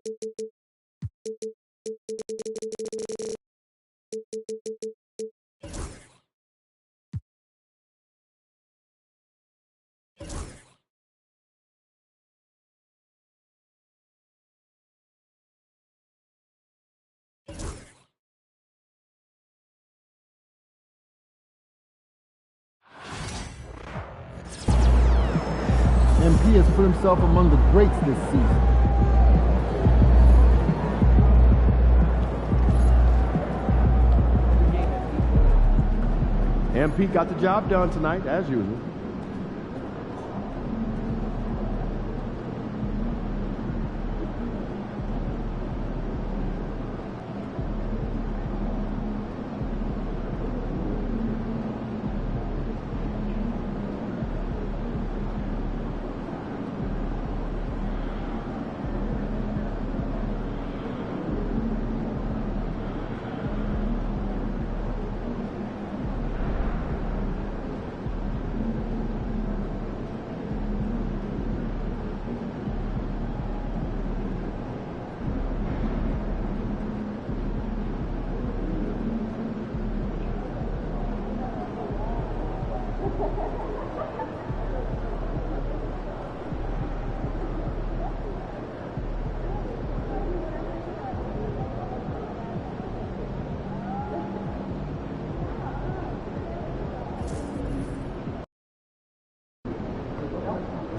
MP has put himself among the greats this season. MP got the job done tonight, as usual.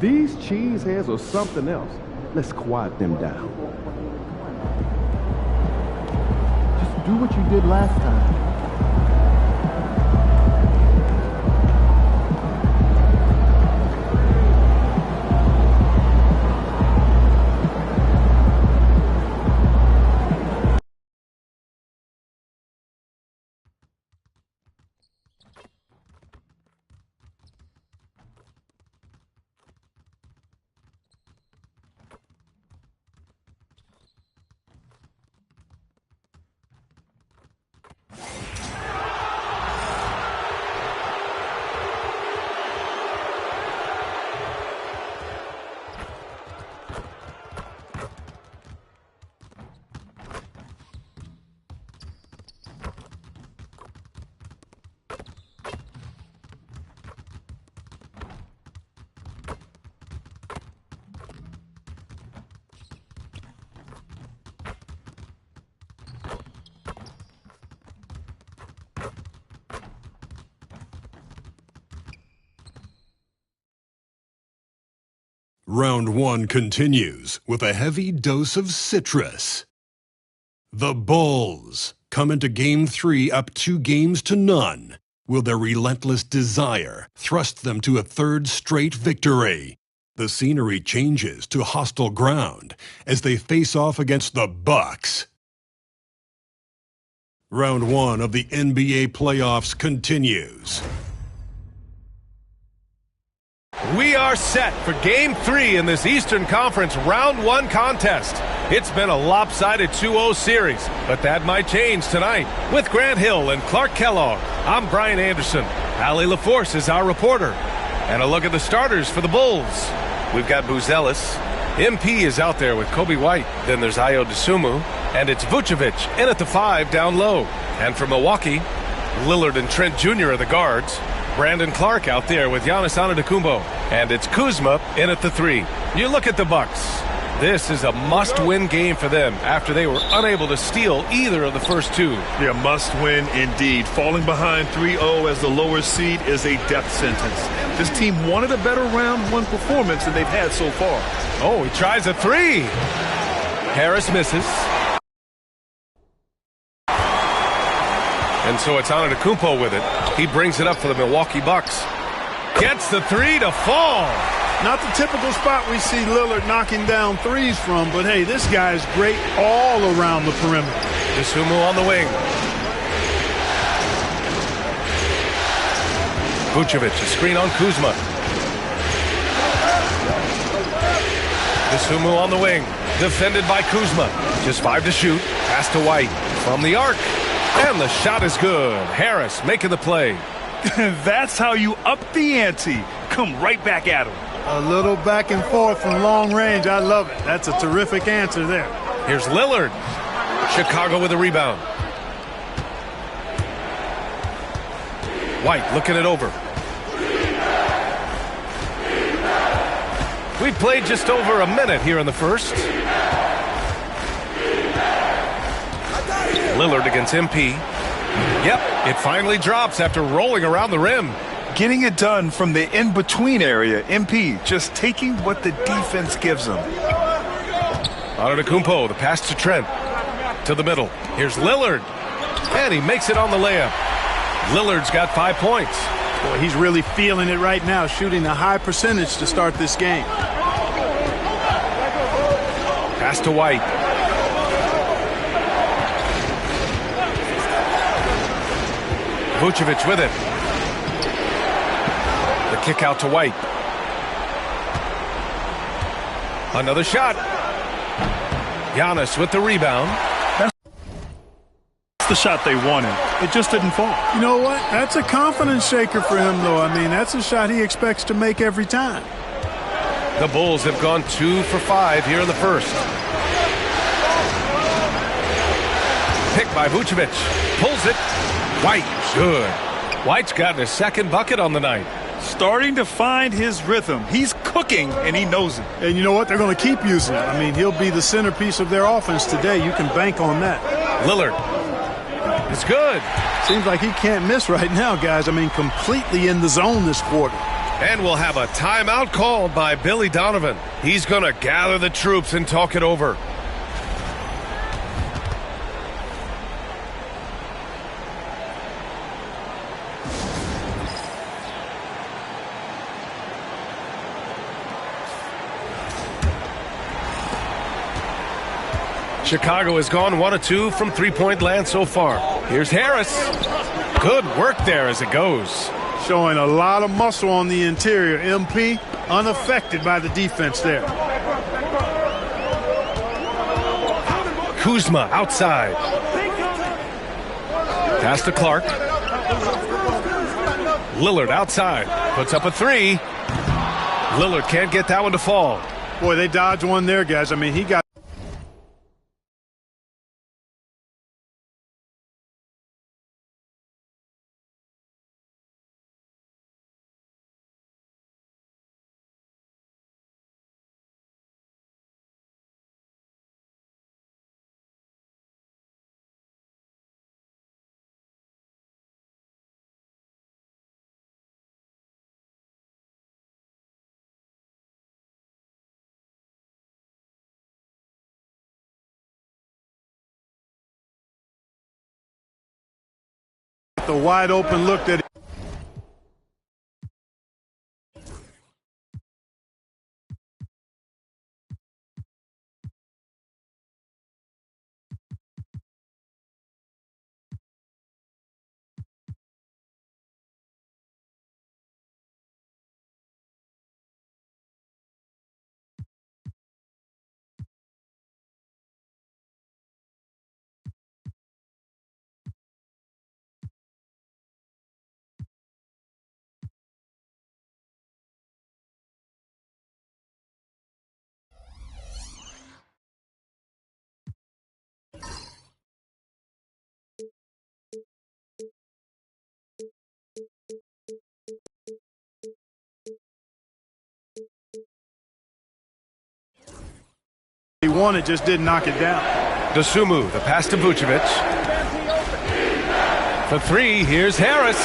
These cheeseheads are something else. Let's quiet them down. Just do what you did last time. Round 1 continues with a heavy dose of citrus. The Bulls come into Game 3 up 2-0. Will their relentless desire thrust them to a third straight victory? The scenery changes to hostile ground as they face off against the Bucks. Round 1 of the NBA playoffs continues. We are set for Game 3 in this Eastern Conference Round 1 contest. It's been a lopsided 2-0 series, but that might change tonight. With Grant Hill and Clark Kellogg, I'm Brian Anderson. Allie LaForce is our reporter. And a look at the starters for the Bulls. We've got Buzelis. MP is out there with Kobe White. Then there's Ayo Dosunmu. And it's Vucevic in at the 5 down low. And for Milwaukee, Lillard and Trent Jr. are the guards. Brandon Clark out there with Giannis Antetokounmpo. And it's Kuzma in at the 3. You look at the Bucks. This is a must-win game for them after they were unable to steal either of the first 2. Yeah, must-win indeed. Falling behind 3-0 as the lower seed is a death sentence. This team wanted a better round 1 performance than they've had so far. Oh, he tries a 3. Harris misses. And so it's Antetokounmpo with it. He brings it up for the Milwaukee Bucks. Gets the 3 to fall. Not the typical spot we see Lillard knocking down threes from, but hey, this guy is great all around the perimeter. Dosunmu on the wing. Vucevic, a screen on Kuzma. Dosunmu on the wing. Defended by Kuzma. Just 5 to shoot. Pass to White from the arc. And the shot is good. Harris making the play. That's how you up the ante. Come right back at him. A little back and forth from long range. I love it. That's a terrific answer there. Here's Lillard. Chicago with a rebound. White looking it over. We played just over a minute here in the first. Lillard against MP. Yep, it finally drops after rolling around the rim. Getting it done from the in-between area. MP just taking what the defense gives him. Antetokounmpo, the pass to Trent. To the middle. Here's Lillard. And he makes it on the layup. Lillard's got 5 points. Boy, he's really feeling it right now, shooting a high percentage to start this game. Pass to White. Vucevic with it. The kick out to White. Another shot. Giannis with the rebound. That's the shot they wanted. It just didn't fall. You know what? That's a confidence shaker for him, though. I mean, that's a shot he expects to make every time. The Bulls have gone 2 for 5 here in the first. Picked by Vucevic. Pulls it. White. Good. White's gotten his second bucket on the night. Starting to find his rhythm. He's cooking, and he knows it. And you know what? They're going to keep using it. I mean, he'll be the centerpiece of their offense today. You can bank on that. Lillard. It's good. Seems like he can't miss right now, guys. I mean, completely in the zone this quarter. And we'll have a timeout called by Billy Donovan. He's going to gather the troops and talk it over. Chicago has gone 1 of 2 from three-point land so far. Here's Harris. Good work there as it goes. Showing a lot of muscle on the interior. MP unaffected by the defense there. Kuzma outside. Pass to Clark. Lillard outside. Puts up a three. Lillard can't get that one to fall. Boy, they dodged one there, guys. I mean, he got... the wide open look that he wanted, just didn't knock it down. Dosunmu, the pass to Vucevic. For three, here's Harris.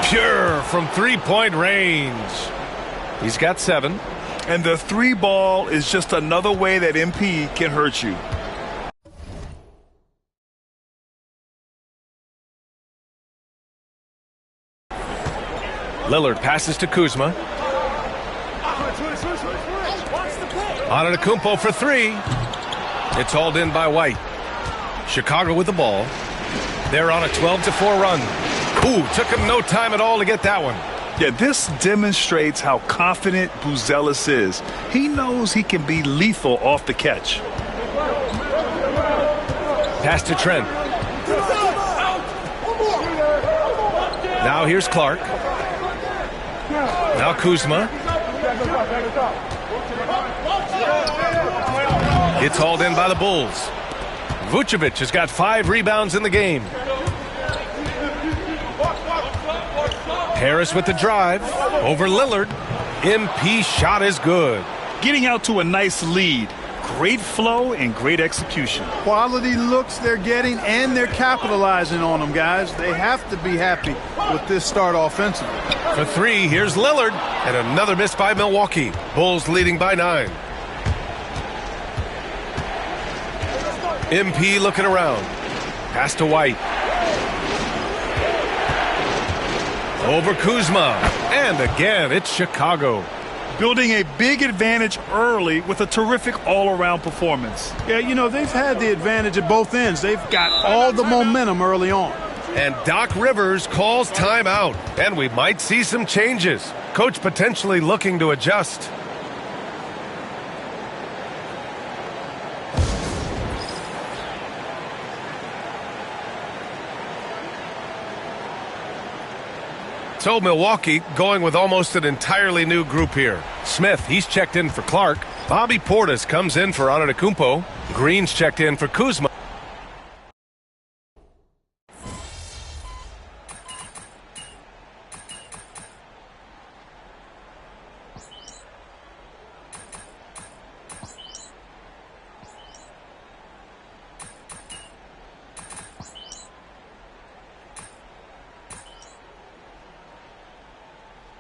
Pure from three-point range. He's got 7. And the three ball is just another way that MP can hurt you. Lillard passes to Kuzma. Antetokounmpo for 3. It's hauled in by White. Chicago with the ball. They're on a 12-4 run. Ooh, took him no time at all to get that one. Yeah, this demonstrates how confident Buzelis is. He knows he can be lethal off the catch. Pass to Trent. Now here's Clark. Now Kuzma. It's hauled in by the Bulls. Vucevic has got 5 rebounds in the game. Harris with the drive. Over Lillard. MP shot is good. Getting out to a nice lead. Great flow and great execution. Quality looks they're getting, and they're capitalizing on them, guys. They have to be happy with this start offensively. For 3, here's Lillard. And another miss by Milwaukee. Bulls leading by 9. MP looking around. Pass to White. Over Kuzma. And again, it's Chicago. Building a big advantage early with a terrific all-around performance. Yeah, you know, they've had the advantage at both ends. They've got all the momentum early on. And Doc Rivers calls timeout. And we might see some changes. Coach potentially looking to adjust. So Milwaukee going with almost an entirely new group here. Smith, he's checked in for Clark. Bobby Portis comes in for Antetokounmpo. Green's checked in for Kuzma.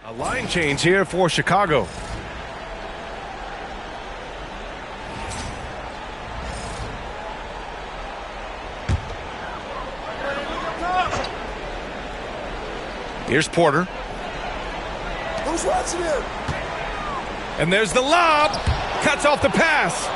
A line change here for Chicago. Here's Porter. Who's watching him? And there's the lob. Cuts off the pass.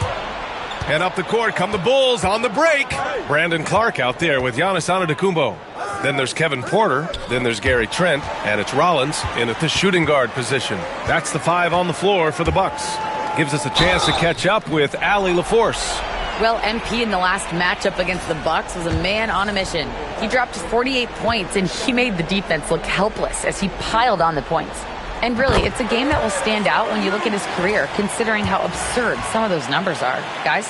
And up the court come the Bulls on the break. Brandon Clark out there with Giannis Antetokounmpo. Then there's Kevin Porter. Then there's Gary Trent. And it's Rollins in at the shooting guard position. That's the 5 on the floor for the Bucks. Gives us a chance to catch up with Allie LaForce. Well, MP in the last matchup against the Bucks was a man on a mission. He dropped 48 points, and he made the defense look helpless as he piled on the points. And really, it's a game that will stand out when you look at his career, considering how absurd some of those numbers are. Guys?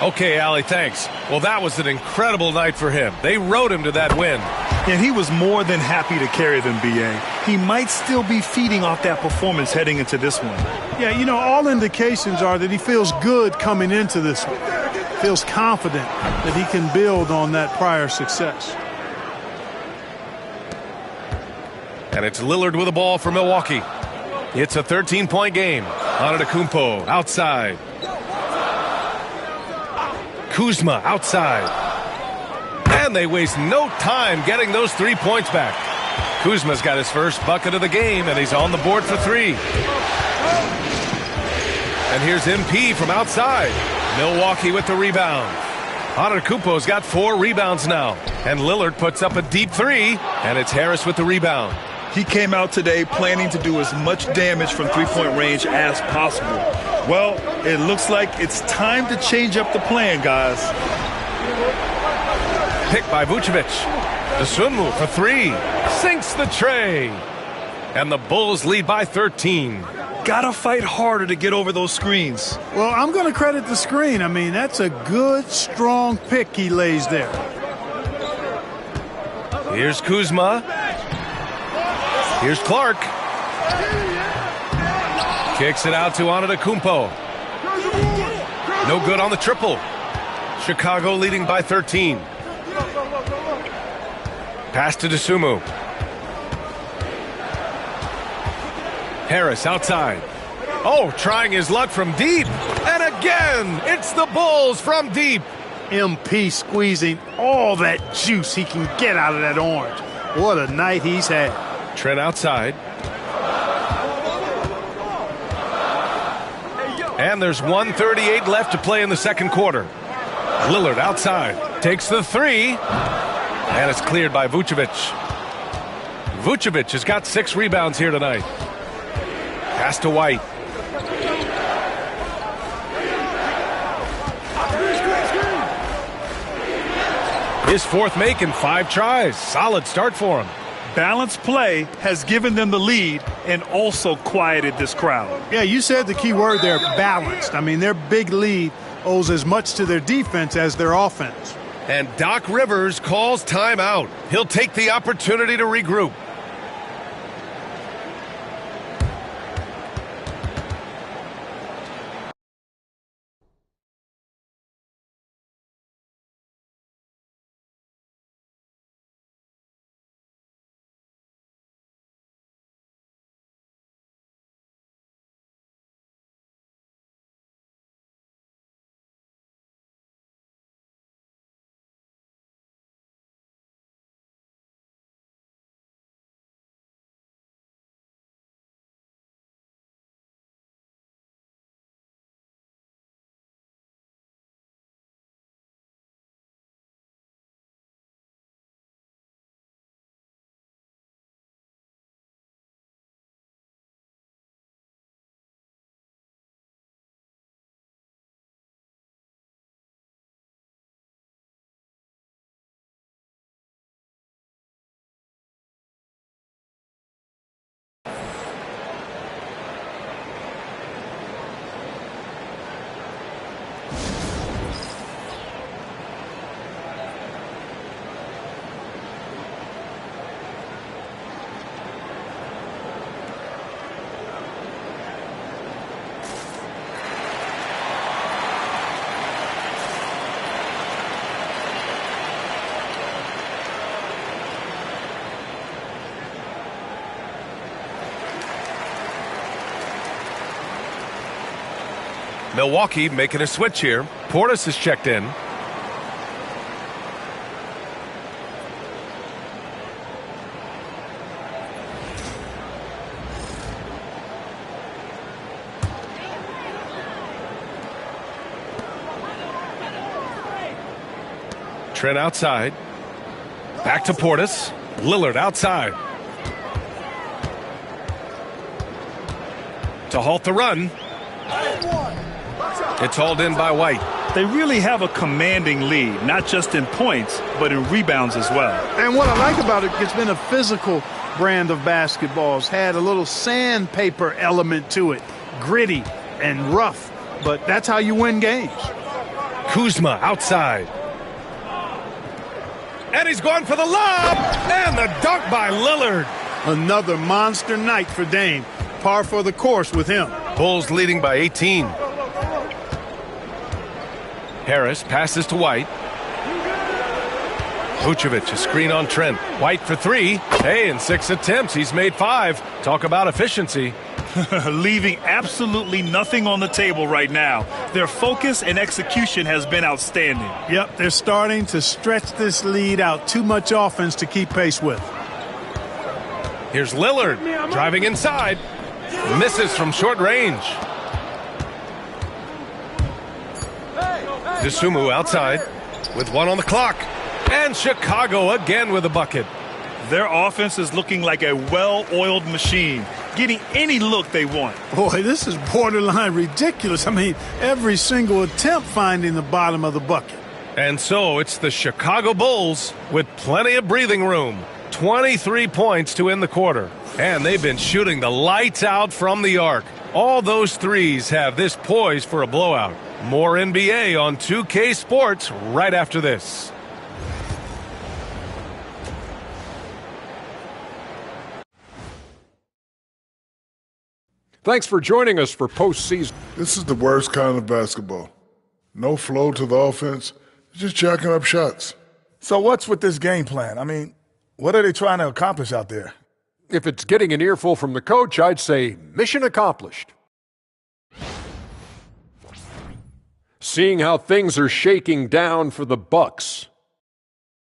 Okay, Allie, thanks. Well, that was an incredible night for him. They rode him to that win. And he was more than happy to carry them, B.A. He might still be feeding off that performance heading into this one. Yeah, you know, all indications are that he feels good coming into this one. Feels confident that he can build on that prior success. And it's Lillard with the ball for Milwaukee. It's a 13-point game. Antetokounmpo outside. Kuzma outside. And they waste no time getting those 3 points back. Kuzma's got his first bucket of the game, and he's on the board for 3. And here's MP from outside. Milwaukee with the rebound. Antetokounmpo's got 4 rebounds now. And Lillard puts up a deep 3, and it's Harris with the rebound. He came out today planning to do as much damage from three-point range as possible. Well, it looks like it's time to change up the plan, guys. Picked by Vucevic. Dosunmu for 3. Sinks the tray. And the Bulls lead by 13. Gotta fight harder to get over those screens. Well, I'm going to credit the screen. I mean, that's a good, strong pick he lays there. Here's Kuzma. Here's Clark. Kicks it out to Antetokounmpo. No good on the triple. Chicago leading by 13. Pass to Dosunmu. Harris outside. Oh, trying his luck from deep. And again, it's the Bulls from deep. MP squeezing all that juice he can get out of that orange. What a night he's had. Trent outside. And there's 1:38 left to play in the second quarter. Lillard outside. Takes the 3. And it's cleared by Vucevic. Vucevic has got 6 rebounds here tonight. Pass to White. His 4th make in 5 tries. Solid start for him. Balanced play has given them the lead and also quieted this crowd. Yeah, you said the key word there, balanced. I mean, their big lead owes as much to their defense as their offense. And Doc Rivers calls timeout. He'll take the opportunity to regroup. Milwaukee making a switch here. Portis is checked in. Trent outside. Back to Portis. Lillard outside. To halt the run. It's hauled in by White. They really have a commanding lead, not just in points, but in rebounds as well. And what I like about it, it's been a physical brand of basketball. It's had a little sandpaper element to it, gritty and rough, but that's how you win games. Kuzma outside. And he's going for the lob, and the dunk by Lillard. Another monster night for Dame. Par for the course with him. Bulls leading by 18. Harris passes to White. Vucevic, a screen on Trent. White for three. Hey, in 6 attempts, he's made 5. Talk about efficiency. Leaving absolutely nothing on the table right now. Their focus and execution has been outstanding. Yep, they're starting to stretch this lead out. Too much offense to keep pace with. Here's Lillard driving inside. Misses from short range. Dosunmu outside with 1 on the clock. And Chicago again with a bucket. Their offense is looking like a well-oiled machine, getting any look they want. Boy, this is borderline ridiculous. I mean, every single attempt finding the bottom of the bucket. And so it's the Chicago Bulls with plenty of breathing room. 23 points to end the quarter. And they've been shooting the lights out from the arc. All those threes have this poised for a blowout. More NBA on 2K Sports right after this. Thanks for joining us for postseason. This is the worst kind of basketball. No flow to the offense, just jacking up shots. So what's with this game plan? I mean, what are they trying to accomplish out there? If it's getting an earful from the coach, I'd say mission accomplished. Seeing how things are shaking down for the Bucks.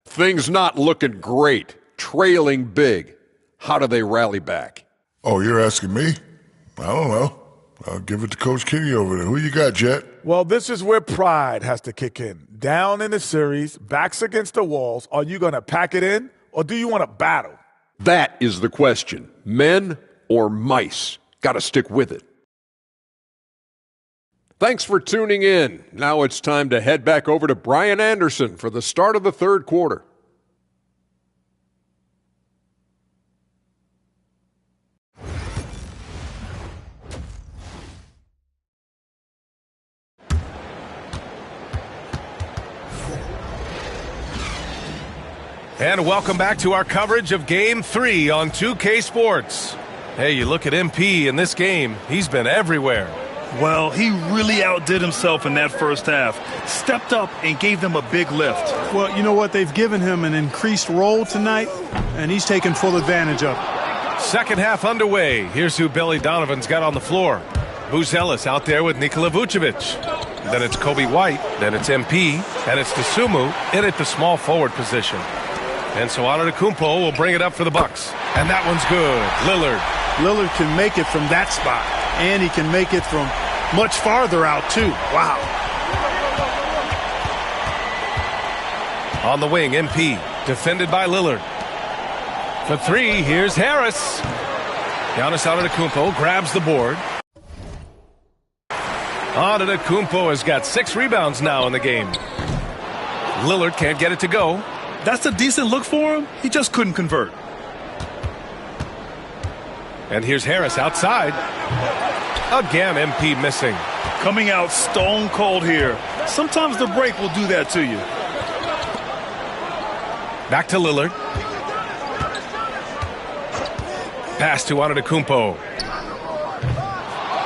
Things not looking great, trailing big. How do they rally back? Oh, you're asking me? I don't know. I'll give it to Coach Kenny over there. Who you got, Jet? Well, this is where pride has to kick in. Down in the series, backs against the walls, are you going to pack it in or do you want to battle? That is the question. Men or mice? Got to stick with it. Thanks for tuning in. Now it's time to head back over to Brian Anderson for the start of the third quarter. And welcome back to our coverage of Game 3 on 2K Sports. Hey, you look at MP in this game, he's been everywhere. Well, he really outdid himself in that first half. Stepped up and gave them a big lift. Well, you know what? They've given him an increased role tonight, and he's taken full advantage of it. Second half underway. Here's who Billy Donovan's got on the floor. Buzelis out there with Nikola Vucevic. Then it's Kobe White. Then it's MP. And it's Dosunmu in at the small forward position. And so Antetokounmpo will bring it up for the Bucks. And that one's good. Lillard can make it from that spot. And he can make it from much farther out, too. Wow. On the wing, MP. Defended by Lillard. For three, here's Harris. Giannis Antetokounmpo grabs the board. Antetokounmpo has got 6 rebounds now in the game. Lillard can't get it to go. That's a decent look for him. He just couldn't convert. And here's Harris outside. Again, MP missing. Coming out stone cold here. Sometimes the break will do that to you. Back to Lillard. Pass to Antetokounmpo.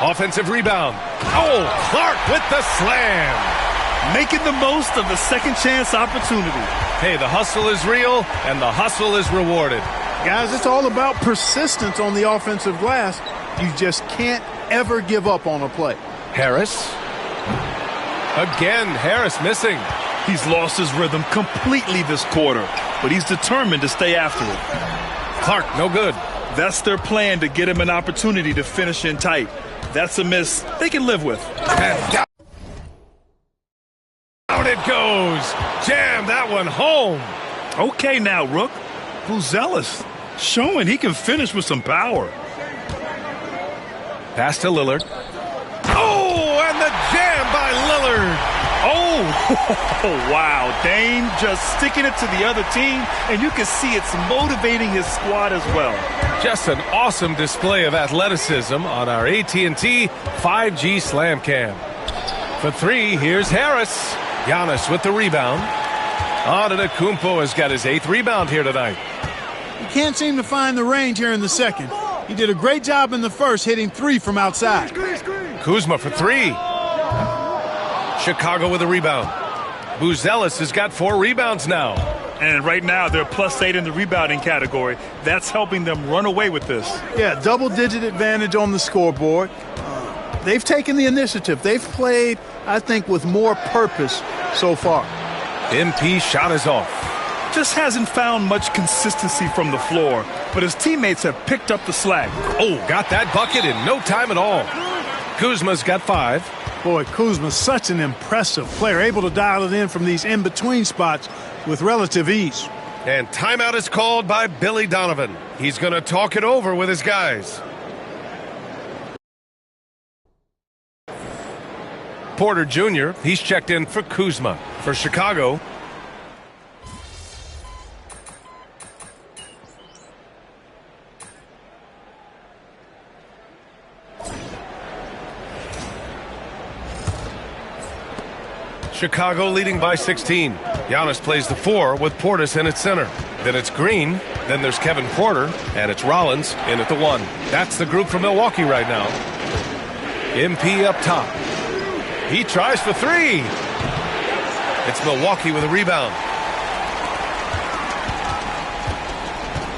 Offensive rebound. Oh, Clark with the slam. Making the most of the second chance opportunity. Hey, the hustle is real, and the hustle is rewarded. Guys, it's all about persistence on the offensive glass. You just can't ever give up on a play. Harris. Again, Harris missing. He's lost his rhythm completely this quarter, but he's determined to stay after it. Clark, no good. That's their plan, to get him an opportunity to finish in tight. That's a miss they can live with. And down it goes. Jam that one home. Okay now, Rook. Buzelis showing he can finish with some power. Pass to Lillard. Oh, and the jam by Lillard. Oh, wow. Dame just sticking it to the other team, and you can see it's motivating his squad as well. Just an awesome display of athleticism on our AT&T 5G Slam Cam. For three, here's Harris. Giannis with the rebound. Antetokounmpo has got his 8th rebound here tonight. He can't seem to find the range here in the second. He did a great job in the first, hitting 3 from outside. Kuzma for 3. Chicago with a rebound. Buzelis has got 4 rebounds now. And right now, they're +8 in the rebounding category. That's helping them run away with this. Yeah, double-digit advantage on the scoreboard. They've taken the initiative. They've played, I think, with more purpose so far. MP shot is off. Just hasn't found much consistency from the floor, but his teammates have picked up the slack. Oh, got that bucket in no time at all. Kuzma's got 5. Boy, Kuzma's such an impressive player, able to dial it in from these in-between spots with relative ease. And timeout is called by Billy Donovan. He's going to talk it over with his guys. Porter Jr., he's checked in for Kuzma. For Chicago, Chicago leading by 16. Giannis plays the 4 with Portis in at center. Then it's Green. Then there's Kevin Porter. And it's Rollins in at the 1. That's the group for Milwaukee right now. MP up top. He tries for 3. It's Milwaukee with a rebound.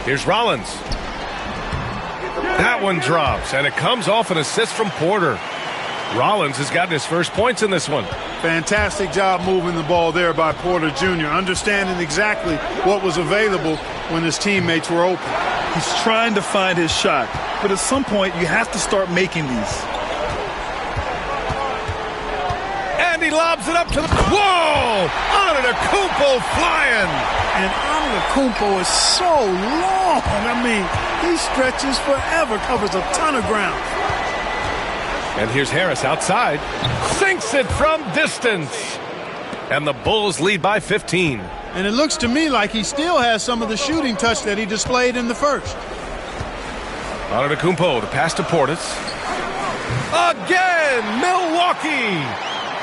Here's Rollins. That one drops, and it comes off an assist from Porter. Rollins has gotten his first points in this one. Fantastic job moving the ball there by Porter Jr., understanding exactly what was available when his teammates were open. He's trying to find his shot, but at some point you have to start making these. And he lobs it up to the... Whoa! Antetokounmpo flying! And Antetokounmpo is so long. I mean, he stretches forever, covers a ton of ground. And here's Harris outside. Sinks it from distance. And the Bulls lead by 15. And it looks to me like he still has some of the shooting touch that he displayed in the first. Antetokounmpo, the pass to Portis. Again, Milwaukee!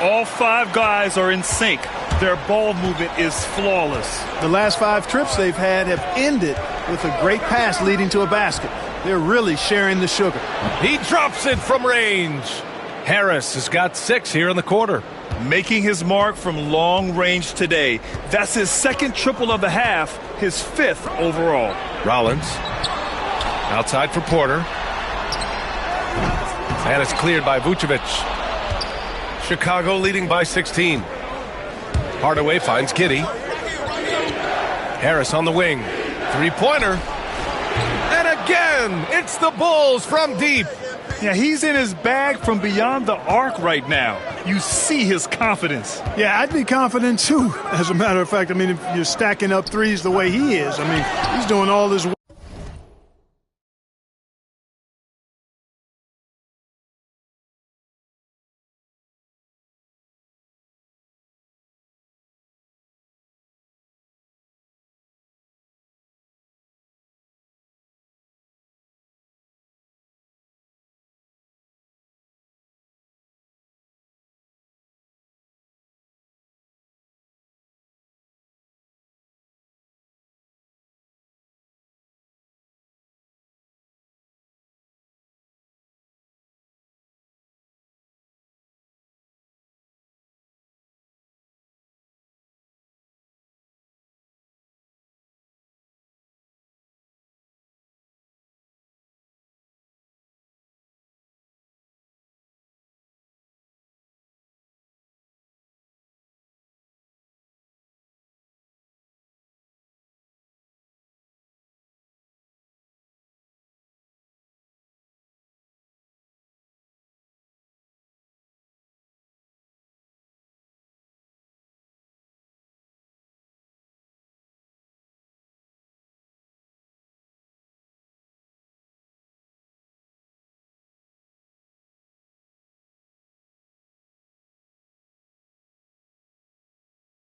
All 5 guys are in sync. Their ball movement is flawless. The last 5 trips they've had have ended with a great pass leading to a basket. They're really sharing the sugar. He drops it from range. Harris has got 6 here in the quarter. Making his mark from long range today. That's his 2nd triple of the half, his 5th overall. Rollins outside for Porter. And it's cleared by Vucevic. Chicago leading by 16. Hardaway finds Giddey. Harris on the wing. 3-pointer. And again, it's the Bulls from deep. Yeah, he's in his bag from beyond the arc right now. You see his confidence. Yeah, I'd be confident too. As a matter of fact, I mean, if you're stacking up threes the way he is, I mean, he's doing all this work.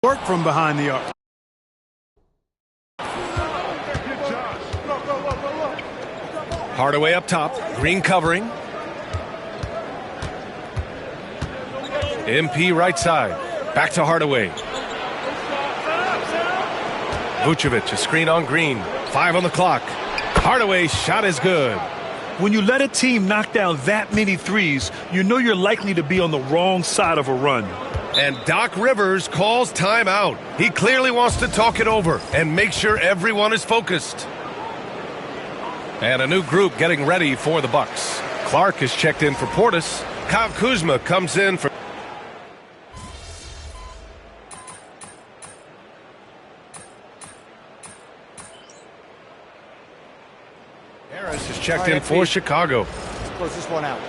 Work from behind the arc. Hardaway up top. Green covering. MP right side. Back to Hardaway. Vucevic, a screen on Green. 5 on the clock. Hardaway's shot is good. When you let a team knock down that many threes, you know you're likely to be on the wrong side of a run. And Doc Rivers calls timeout. He clearly wants to talk it over and make sure everyone is focused. And a new group getting ready for the Bucks. Clark is checked in for Portis. Kyle Kuzma comes in for... Harris is checked in for Chicago. Let's close this one out.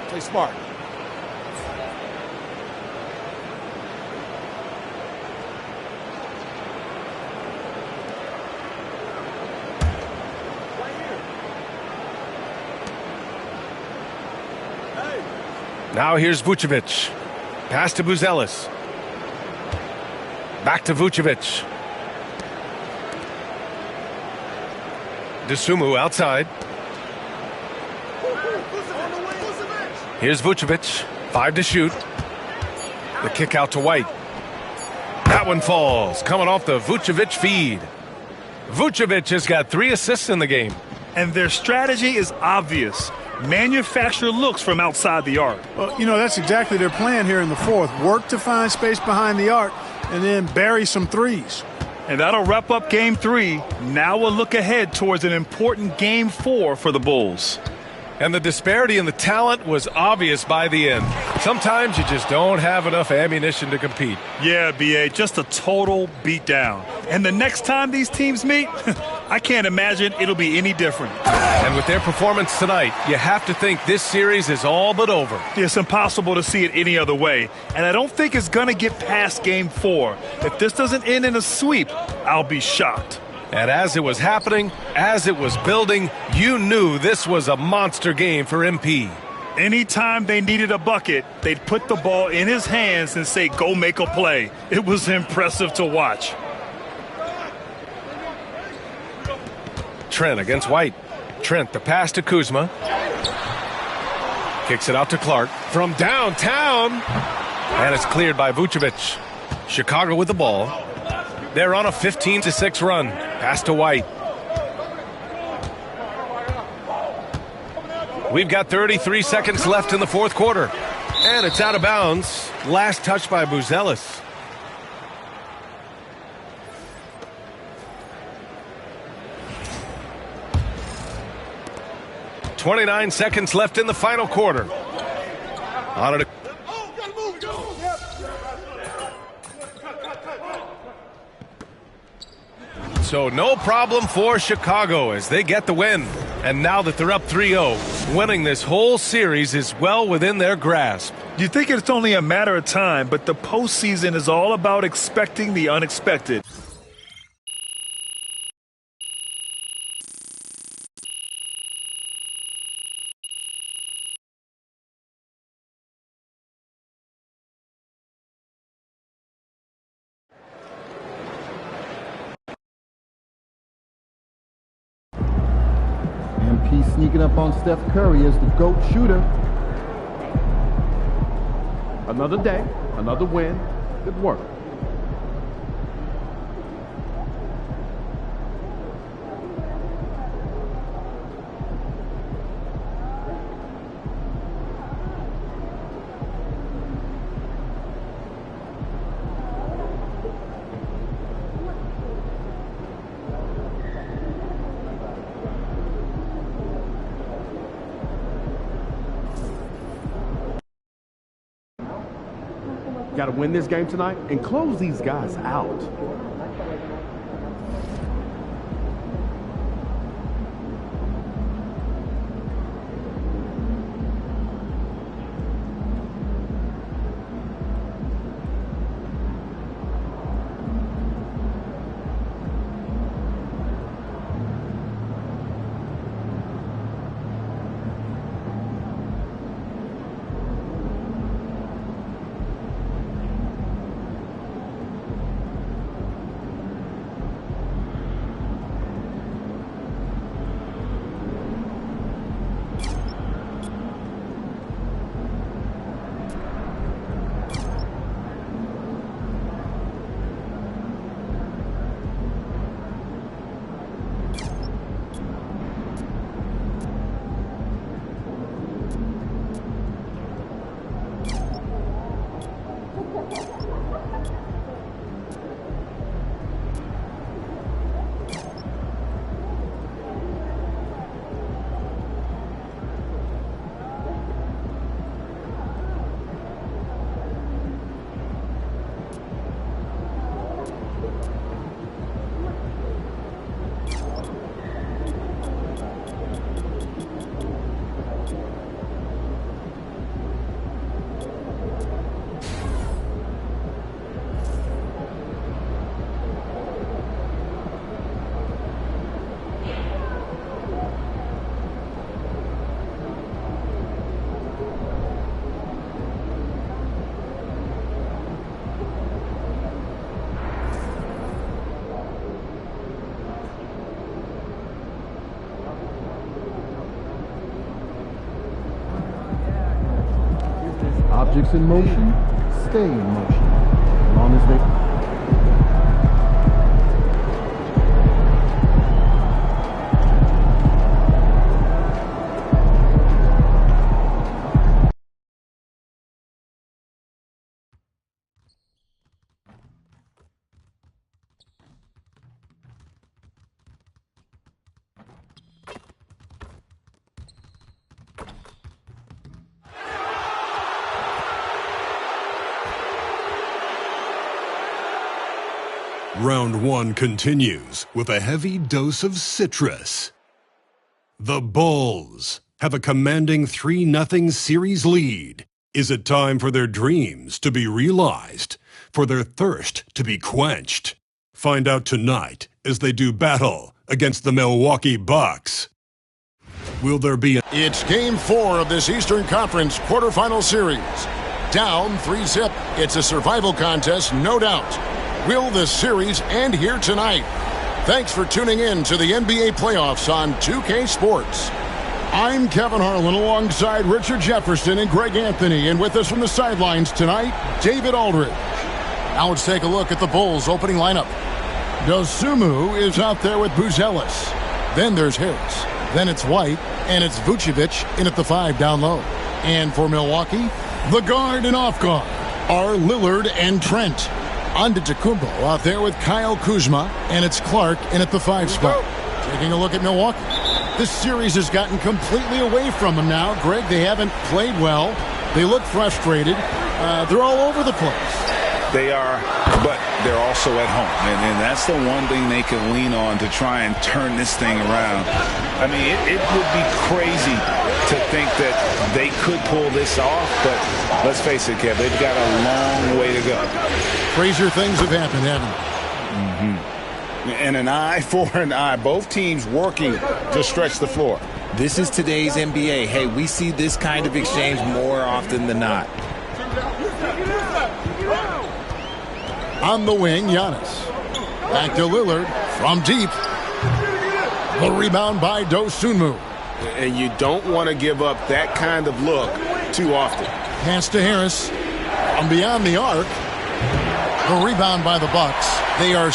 Play smart. Now here's Vucevic. Pass to Buzelis. Back to Vucevic. DeSumo outside. Here's Vucevic. 5 to shoot. The kick out to White. That one falls. Coming off the Vucevic feed. Vucevic has got 3 assists in the game. And their strategy is obvious. Manufacture looks from outside the arc. Well, you know, that's exactly their plan here in the fourth. Work to find space behind the arc and then bury some threes. And that'll wrap up Game 3. Now we'll look ahead towards an important Game 4 for the Bulls. And the disparity in the talent was obvious by the end. Sometimes you just don't have enough ammunition to compete. Yeah, B.A., just a total beatdown. And the next time these teams meet, I can't imagine it'll be any different. And with their performance tonight, you have to think this series is all but over. It's impossible to see it any other way. And I don't think it's going to get past Game 4. If this doesn't end in a sweep, I'll be shocked. And as it was happening, as it was building, you knew this was a monster game for MP. Anytime they needed a bucket, they'd put the ball in his hands and say, go make a play. It was impressive to watch. Trent against White. Trent, the pass to Kuzma. Kicks it out to Clark from downtown. And it's cleared by Vucevic. Chicago with the ball. They're on a 15-6 run. Pass to White. We've got 33 seconds left in the fourth quarter. And it's out of bounds. Last touch by Buzelis. .29 seconds left in the final quarter. On it. So no problem for Chicago as they get the win. And now that they're up 3-0, winning this whole series is well within their grasp. You think it's only a matter of time, but the postseason is all about expecting the unexpected. MP sneaking up on Steph Curry as the GOAT shooter. Another day, another win. Good work. Got to win this game tonight and close these guys out. Objects in motion, stay in motion. As long as they... Round one continues with a heavy dose of citrus. The Bulls have a commanding 3-0 series lead. Is it time for their dreams to be realized, for their thirst to be quenched? Find out tonight as they do battle against the Milwaukee Bucks. Will there be a... It's Game 4 of this Eastern Conference quarterfinal series. Down 3-0. It's a survival contest, no doubt. Will the series end here tonight? Thanks for tuning in to the NBA playoffs on 2K Sports. I'm Kevin Harlan alongside Richard Jefferson and Greg Anthony, and with us from the sidelines tonight, David Aldridge. Now let's take a look at the Bulls' opening lineup. Dosunmu is out there with Buzelis. Then there's Harris. Then it's White, and it's Vucevic in at the 5 down low. And for Milwaukee, the guard and off guard are Lillard and Trent. Antetokounmpo out there with Kyle Kuzma, and it's Clark in at the 5 spot. Taking a look at Milwaukee. This series has gotten completely away from them now. Greg, they haven't played well. They look frustrated. They're all over the place. They are, but they're also at home. And that's the one thing they can lean on to try and turn this thing around. I mean, it would be crazy to think that they could pull this off, but let's face it, Kev, they've got a long way to go. Crazier things have happened, haven't they? And an eye for an eye. Both teams working to stretch the floor. This is today's NBA. Hey, we see this kind of exchange more often than not. On the wing, Giannis. Back to Lillard from deep. The rebound by Dosunmu. And you don't want to give up that kind of look too often. Pass to Harris. From beyond the arc. The rebound by the Bucks. They are...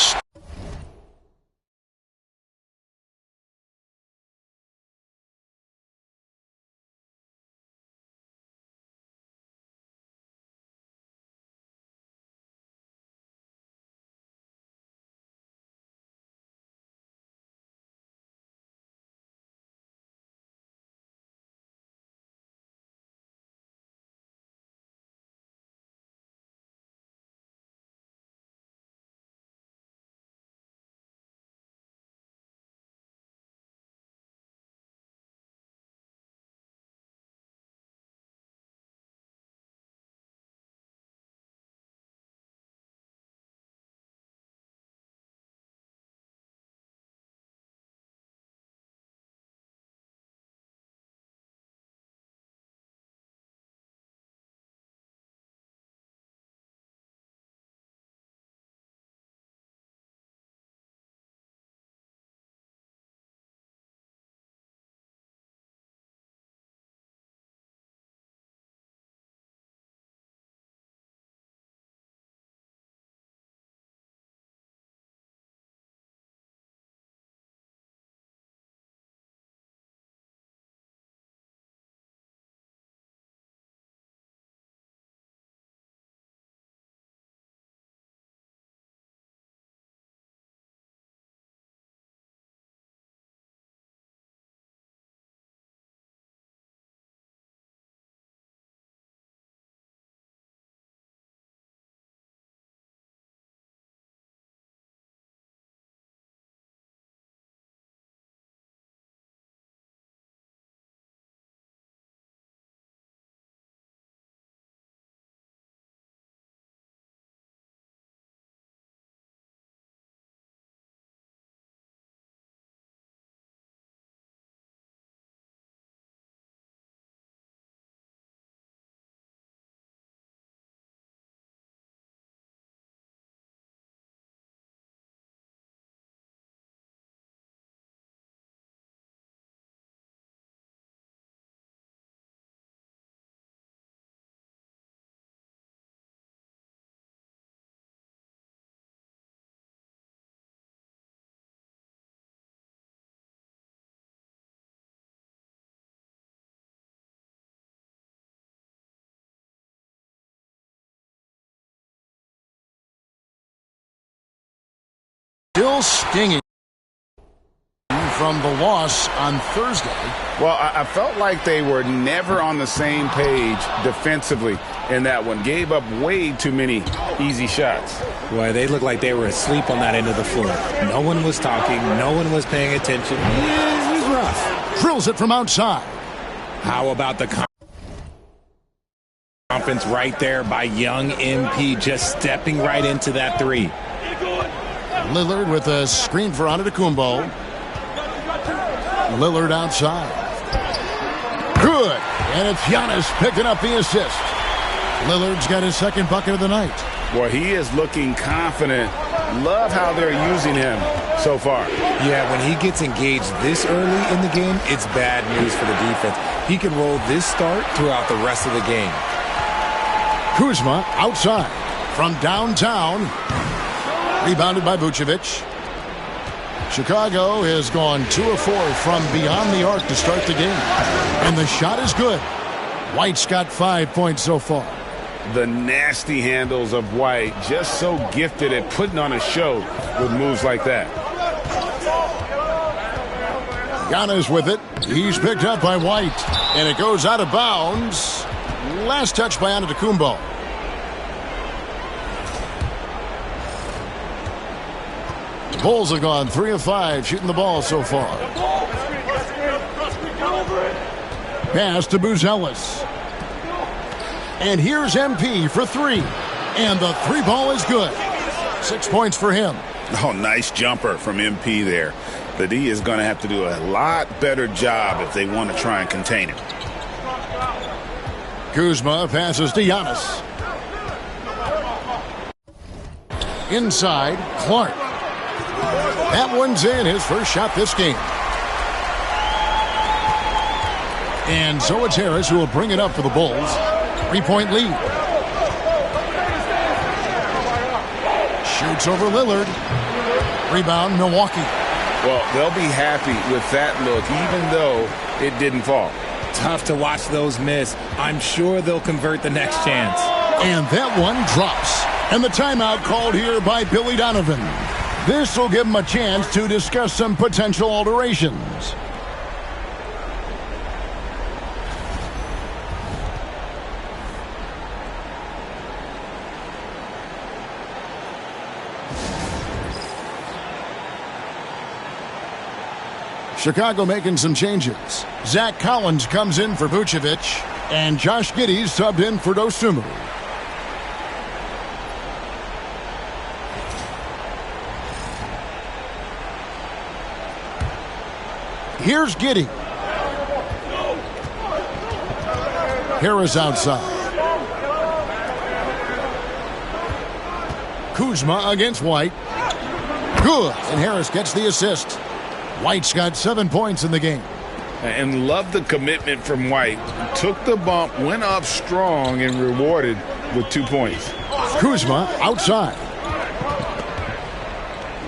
Still stinging from the loss on Thursday. Well, I felt like they were never on the same page defensively in that one. Gave up way too many easy shots. Boy, they looked like they were asleep on that end of the floor. No one was talking. No one was paying attention. Yeah, it was rough. Drills it from outside. How about the confidence right there by young MP, just stepping right into that three. Lillard with a screen for Antetokounmpo. Lillard outside. Good. And it's Giannis picking up the assist. Lillard's got his second bucket of the night. Boy, he is looking confident. Love how they're using him so far. Yeah, when he gets engaged this early in the game, it's bad news for the defense. He can roll this start throughout the rest of the game. Kuzma outside. From downtown. Rebounded by Vucevic. Chicago has gone 2 of 4 from beyond the arc to start the game. And the shot is good. White's got 5 points so far. The nasty handles of White, just so gifted at putting on a show with moves like that. Giannis with it. He's picked up by White. And it goes out of bounds. Last touch by Antetokounmpo. The Bulls have gone 3 of 5 shooting the ball so far. Pass to Buzelis. And here's MP for 3. And the 3 ball is good. 6 points for him. Oh, nice jumper from MP there. The D is going to have to do a lot better job if they want to try and contain him. Kuzma passes to Giannis. Inside, Clark. That one's in, his first shot this game. And so it's Harris who will bring it up for the Bulls. 3-point lead. Shoots over Lillard. Rebound, Milwaukee. Well, they'll be happy with that look, even though it didn't fall. Tough to watch those miss. I'm sure they'll convert the next chance. And that one drops. And the timeout called here by Billy Donovan. This will give him a chance to discuss some potential alterations. Chicago making some changes. Zach Collins comes in for Vucevic, and Josh Giddey's subbed in for Dosunmu. Here's Giddey. Harris outside. Kuzma against White. Good. And Harris gets the assist. White's got 7 points in the game. And love the commitment from White. Took the bump, went up strong, and rewarded with 2 points. Kuzma outside.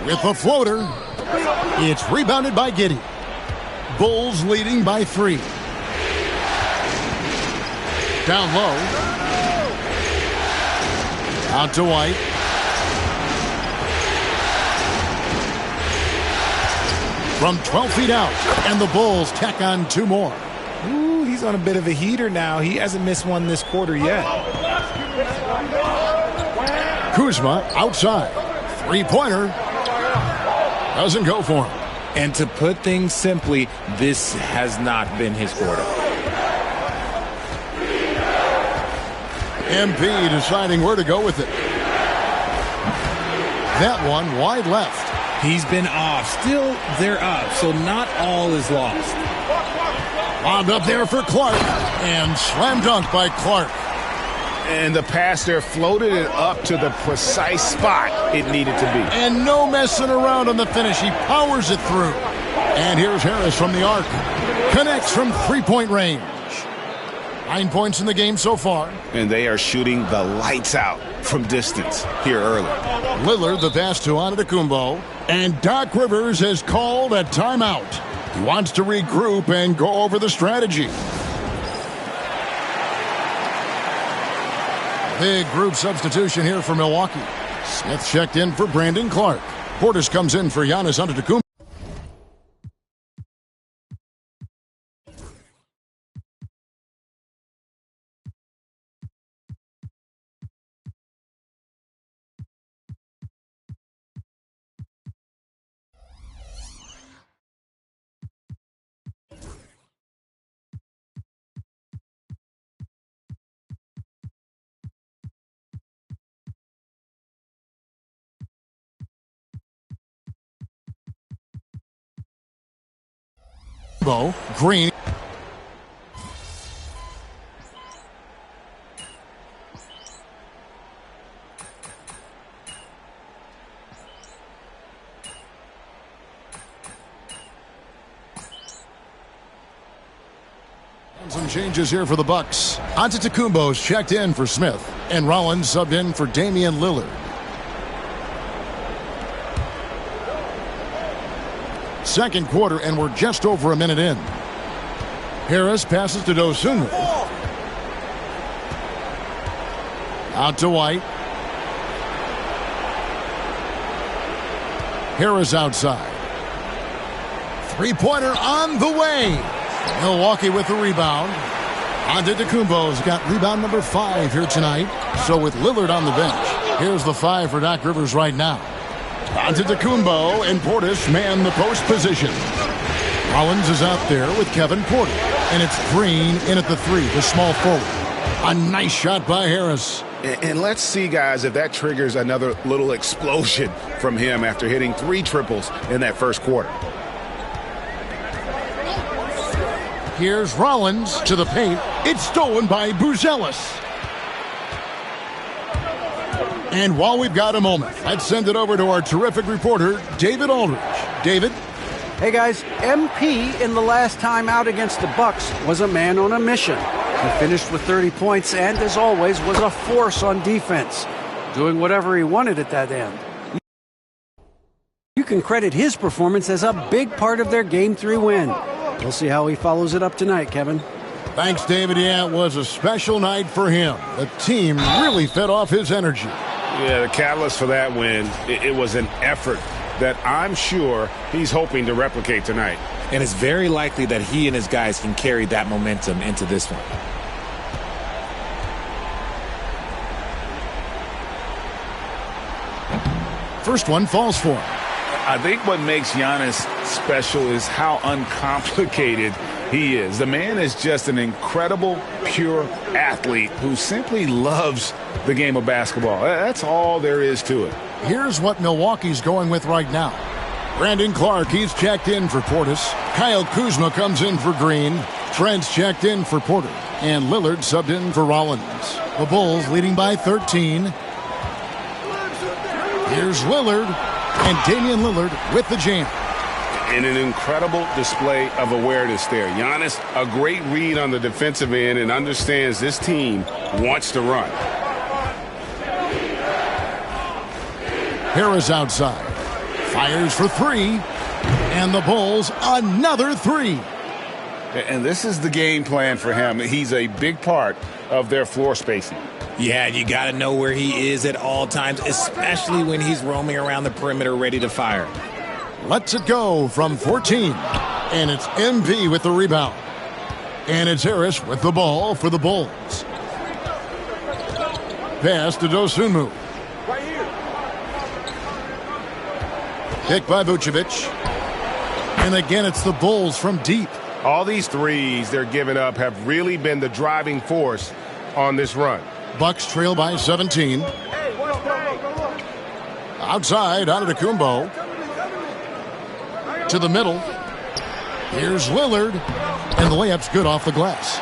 With the floater. It's rebounded by Giddey. Bulls leading by 3. Down low. Out to White. From 12 feet out. And the Bulls tack on 2 more. Ooh, he's on a bit of a heater now. He hasn't missed one this quarter yet. Kuzma outside. 3-pointer. Doesn't go for him. And to put things simply, this has not been his quarter. MP deciding where to go with it. That one wide left. He's been off. Still, they're up, so not all is lost. Lobbed up there for Clark. And slam dunk by Clark. And the pass there floated it up to the precise spot it needed to be. And no messing around on the finish. He powers it through. And here's Harris from the arc. Connects from 3-point range. 9 points in the game so far. And they are shooting the lights out from distance here early. Lillard the pass to Antetokounmpo. And Doc Rivers has called a timeout. He wants to regroup and go over the strategy. Big group substitution here for Milwaukee. Smith checked in for Brandon Clark. Portis comes in for Giannis Antetokounmpo. Green. Some changes here for the Bucks. Antetokounmpo's checked in for Smith, and Rollins subbed in for Damian Lillard. Second quarter, and we're just over a minute in. Harris passes to Dosunmu. Out to White. Harris outside. Three-pointer on the way. Milwaukee with the rebound. Antetokounmpo's got rebound number 5 here tonight. So with Lillard on the bench, here's the 5 for Doc Rivers right now. Antetokounmpo and Portis man the post position. Rollins is out there with Kevin Porter. And it's Green in at the 3, the small forward. A nice shot by Harris. And let's see, guys, if that triggers another little explosion from him after hitting 3 triples in that first quarter. Here's Rollins to the paint. It's stolen by Buzelis. And while we've got a moment, let's send it over to our terrific reporter, David Aldridge. David? Hey, guys. MP in the last time out against the Bucks was a man on a mission. He finished with 30 points and, as always, was a force on defense, doing whatever he wanted at that end. You can credit his performance as a big part of their Game 3 win. We'll see how he follows it up tonight, Kevin. Thanks, David. Yeah, it was a special night for him. The team really fed off his energy. Yeah, the catalyst for that win, it was an effort that I'm sure he's hoping to replicate tonight. And it's very likely that he and his guys can carry that momentum into this one. First one falls for him. I think what makes Giannis special is how uncomplicated he is. The man is just an incredible, pure athlete who simply loves the game of basketball. That's all there is to it. Here's what Milwaukee's going with right now. Brandon Clark, he's checked in for Portis. Kyle Kuzma comes in for Green. Trent's checked in for Porter. And Lillard subbed in for Rollins. The Bulls leading by 13. Here's Lillard. And Damian Lillard with the jam. And an incredible display of awareness there. Giannis, a great read on the defensive end and understands this team wants to run. Harris outside. Fires for 3. And the Bulls another 3. And this is the game plan for him. He's a big part of their floor spacing. Yeah, you got to know where he is at all times, especially when he's roaming around the perimeter ready to fire. Lets it go from 14. And it's MP with the rebound. And it's Harris with the ball for the Bulls. Pass to Dosunmu. Right here. Pick by Vucevic. And again, it's the Bulls from deep. All these threes they're giving up have really been the driving force on this run. Bucks trail by 17. Outside, Antetokounmpo. To the middle. Here's Lillard. And the layup's good off the glass.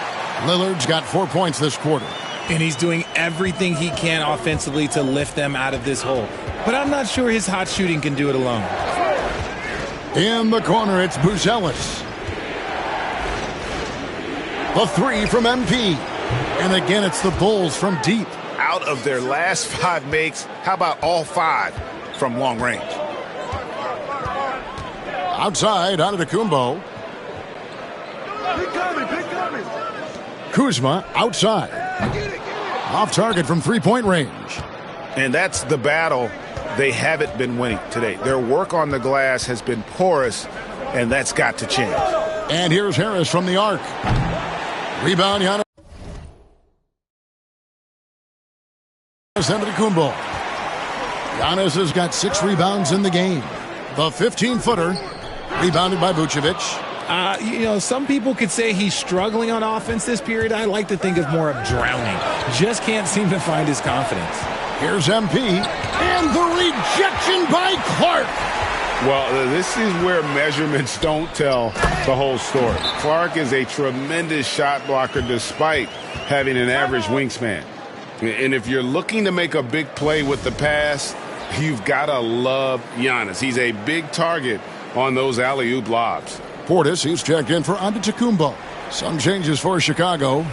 Lillard's got 4 points this quarter. And he's doing everything he can offensively to lift them out of this hole. But I'm not sure his hot shooting can do it alone. In the corner, it's Buzelis. The 3 from MP. And again, it's the Bulls from deep. Out of their last 5 makes, how about all 5 from long range? Outside, Antetokounmpo. Kuzma outside. Off target from 3-point range. And that's the battle they haven't been winning today. Their work on the glass has been porous, and that's got to change. And here's Harris from the arc. Rebound, Giannis. Antetokounmpo. Giannis has got 6 rebounds in the game. The 15-footer, rebounded by Vucevic. Some people could say he's struggling on offense this period. I like to think of more of drowning. Just can't seem to find his confidence. Here's MP. And the rejection by Clark. Well, this is where measurements don't tell the whole story. Clark is a tremendous shot blocker despite having an average wingspan. And if you're looking to make a big play with the pass, you've got to love Giannis. He's a big target on those alley-oop lobs. Portis, he's checked in for Antetokounmpo. Some changes for Chicago.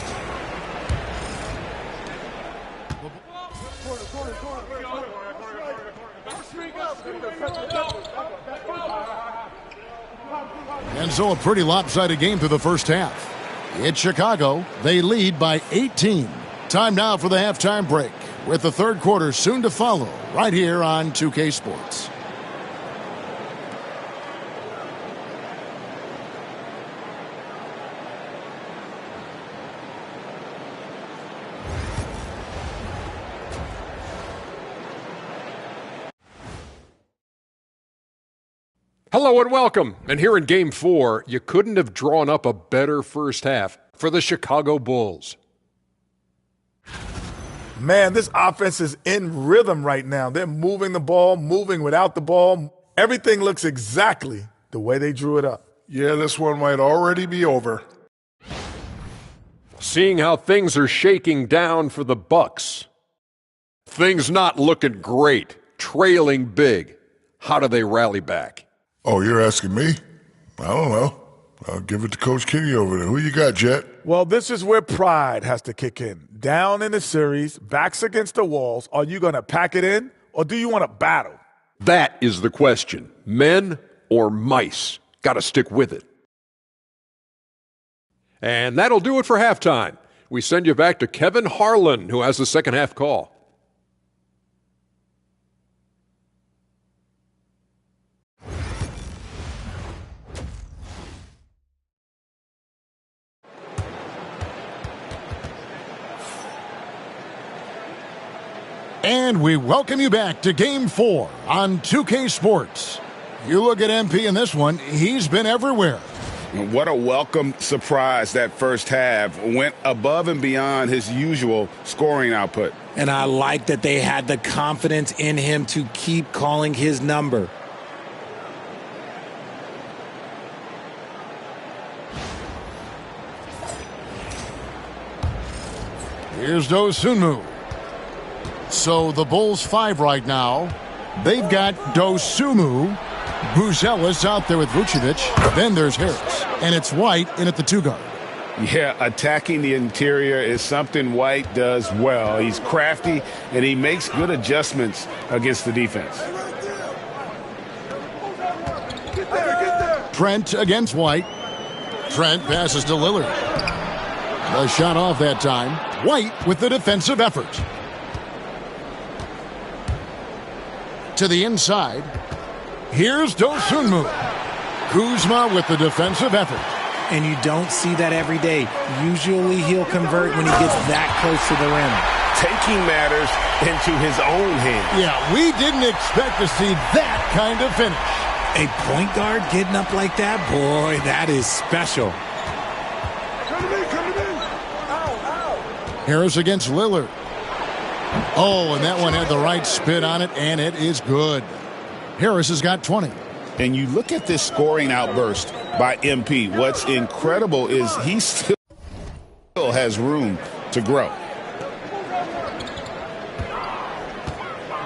And so a pretty lopsided game through the first half. It's Chicago. They lead by 18. Time now for the halftime break, with the third quarter soon to follow right here on 2K Sports. Hello and welcome. And here in Game 4, you couldn't have drawn up a better first half for the Chicago Bulls. Man, this offense is in rhythm right now. They're moving the ball, moving without the ball. Everything looks exactly the way they drew it up. Yeah, this one might already be over. Seeing how things are shaking down for the Bucks. Things not looking great, trailing big. How do they rally back? Oh, you're asking me? I don't know. I'll give it to Coach Kenny over there. Who you got, Jet? Well, this is where pride has to kick in. Down in the series, backs against the walls. Are you going to pack it in, or do you want to battle? That is the question. Men or mice? Got to stick with it. And that'll do it for halftime. We send you back to Kevin Harlan, who has the second half call. And we welcome you back to Game 4 on 2K Sports. You look at MP in this one, he's been everywhere. What a welcome surprise that first half. Went above and beyond his usual scoring output. And I like that they had the confidence in him to keep calling his number. Here's Dosunmu. So the Bulls 5 right now. They've got Dosunmu, Buzelis out there with Vucevic. Then there's Harris. And it's White in at the 2 guard. Yeah, attacking the interior is something White does well. He's crafty, and he makes good adjustments against the defense. Trent against White. Trent passes to Lillard. A shot off that time. White with the defensive effort. To the inside. Here's Dosunmu. Kuzma with the defensive effort. And you don't see that every day. Usually he'll convert when he gets that close to the rim. Taking matters into his own hands. Yeah, we didn't expect to see that kind of finish. A point guard getting up like that? Boy, that is special. Harris against Lillard. Oh, and that one had the right spin on it, and it is good. Harris has got 20. And you look at this scoring outburst by MP. What's incredible is he still has room to grow.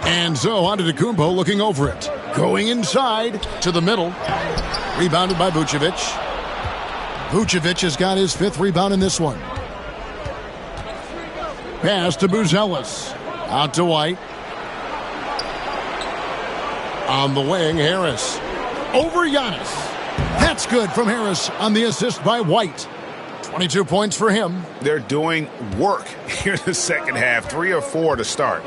And so Antetokounmpo looking over it. Going inside to the middle. Rebounded by Vucevic. Vucevic has got his 5th rebound in this one. Pass to Buzelis. Out to White. On the wing, Harris. Over Giannis. That's good from Harris on the assist by White. 22 points for him. They're doing work here in the second half. 3 or 4 to start.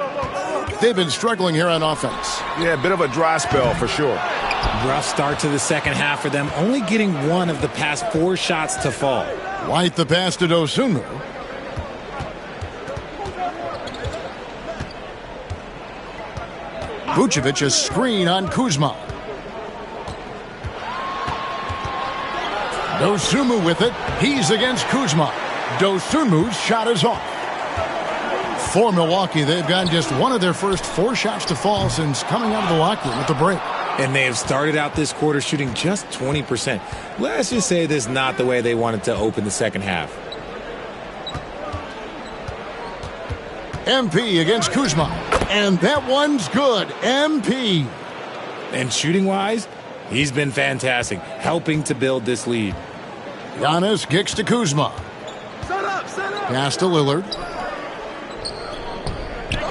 They've been struggling here on offense. Yeah, a bit of a dry spell for sure. Rough start to the second half for them, only getting 1 of the past 4 shots to fall. White the pass to Dosunmu. Vucevic a screen on Kuzma. Dosunmu with it. He's against Kuzma. Dosunmu's shot is off. For Milwaukee, they've gotten just 1 of their first 4 shots to fall since coming out of the locker room at the break. And they have started out this quarter shooting just 20%. Let's just say this is not the way they wanted to open the second half. MP against Kuzma. And that one's good. MP. And shooting-wise, he's been fantastic, helping to build this lead. Giannis kicks to Kuzma. Pass to Lillard.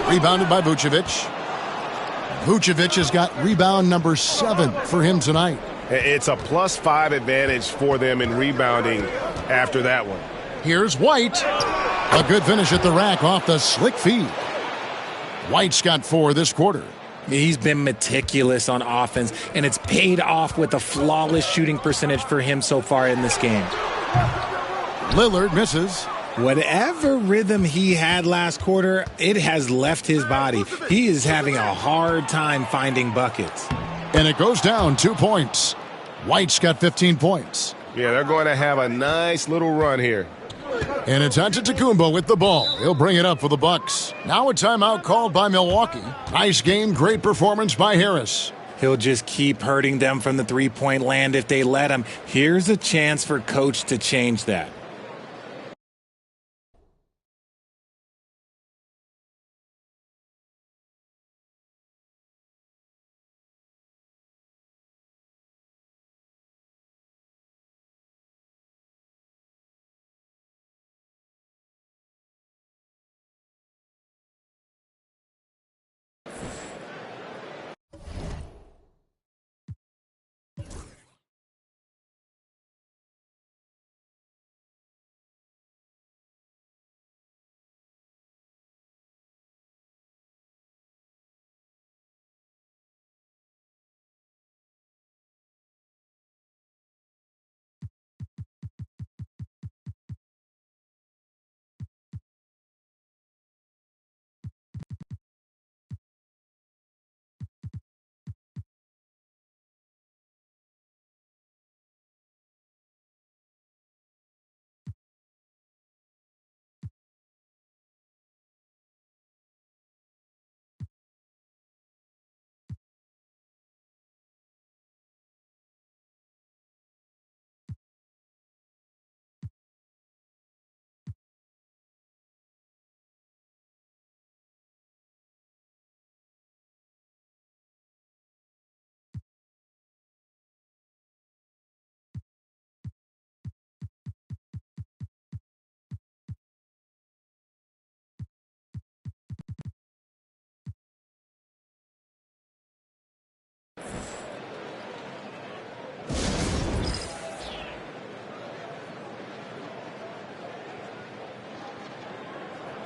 Rebounded by Vucevic. Vucevic has got rebound number 7 for him tonight. It's a +5 advantage for them in rebounding after that one. Here's White. A good finish at the rack off the slick feed. White's got 4 this quarter. He's been meticulous on offense, and it's paid off with a flawless shooting percentage for him so far in this game. Lillard misses. Whatever rhythm he had last quarter, it has left his body. He is having a hard time finding buckets. And it goes down 2 points. White's got 15 points. Yeah, they're going to have a nice little run here. And it's Antetokounmpo with the ball. He'll bring it up for the Bucks. Now a timeout called by Milwaukee. Nice game, great performance by Harris. He'll just keep hurting them from the three-point land if they let him. Here's a chance for Coach to change that.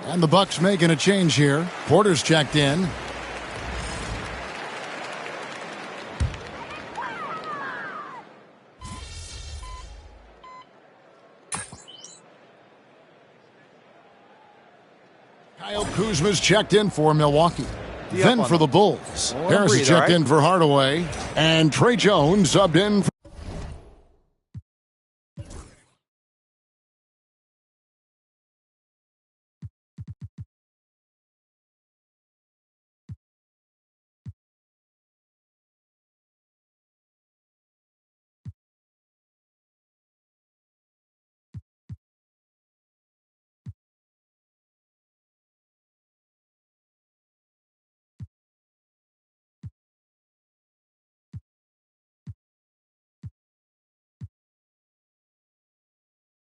And the Bucks making a change here. Porter's checked in. Kyle Kuzma's checked in for Milwaukee. Then for the Bulls, Harris is checked in for Hardaway. And Trey Jones subbed in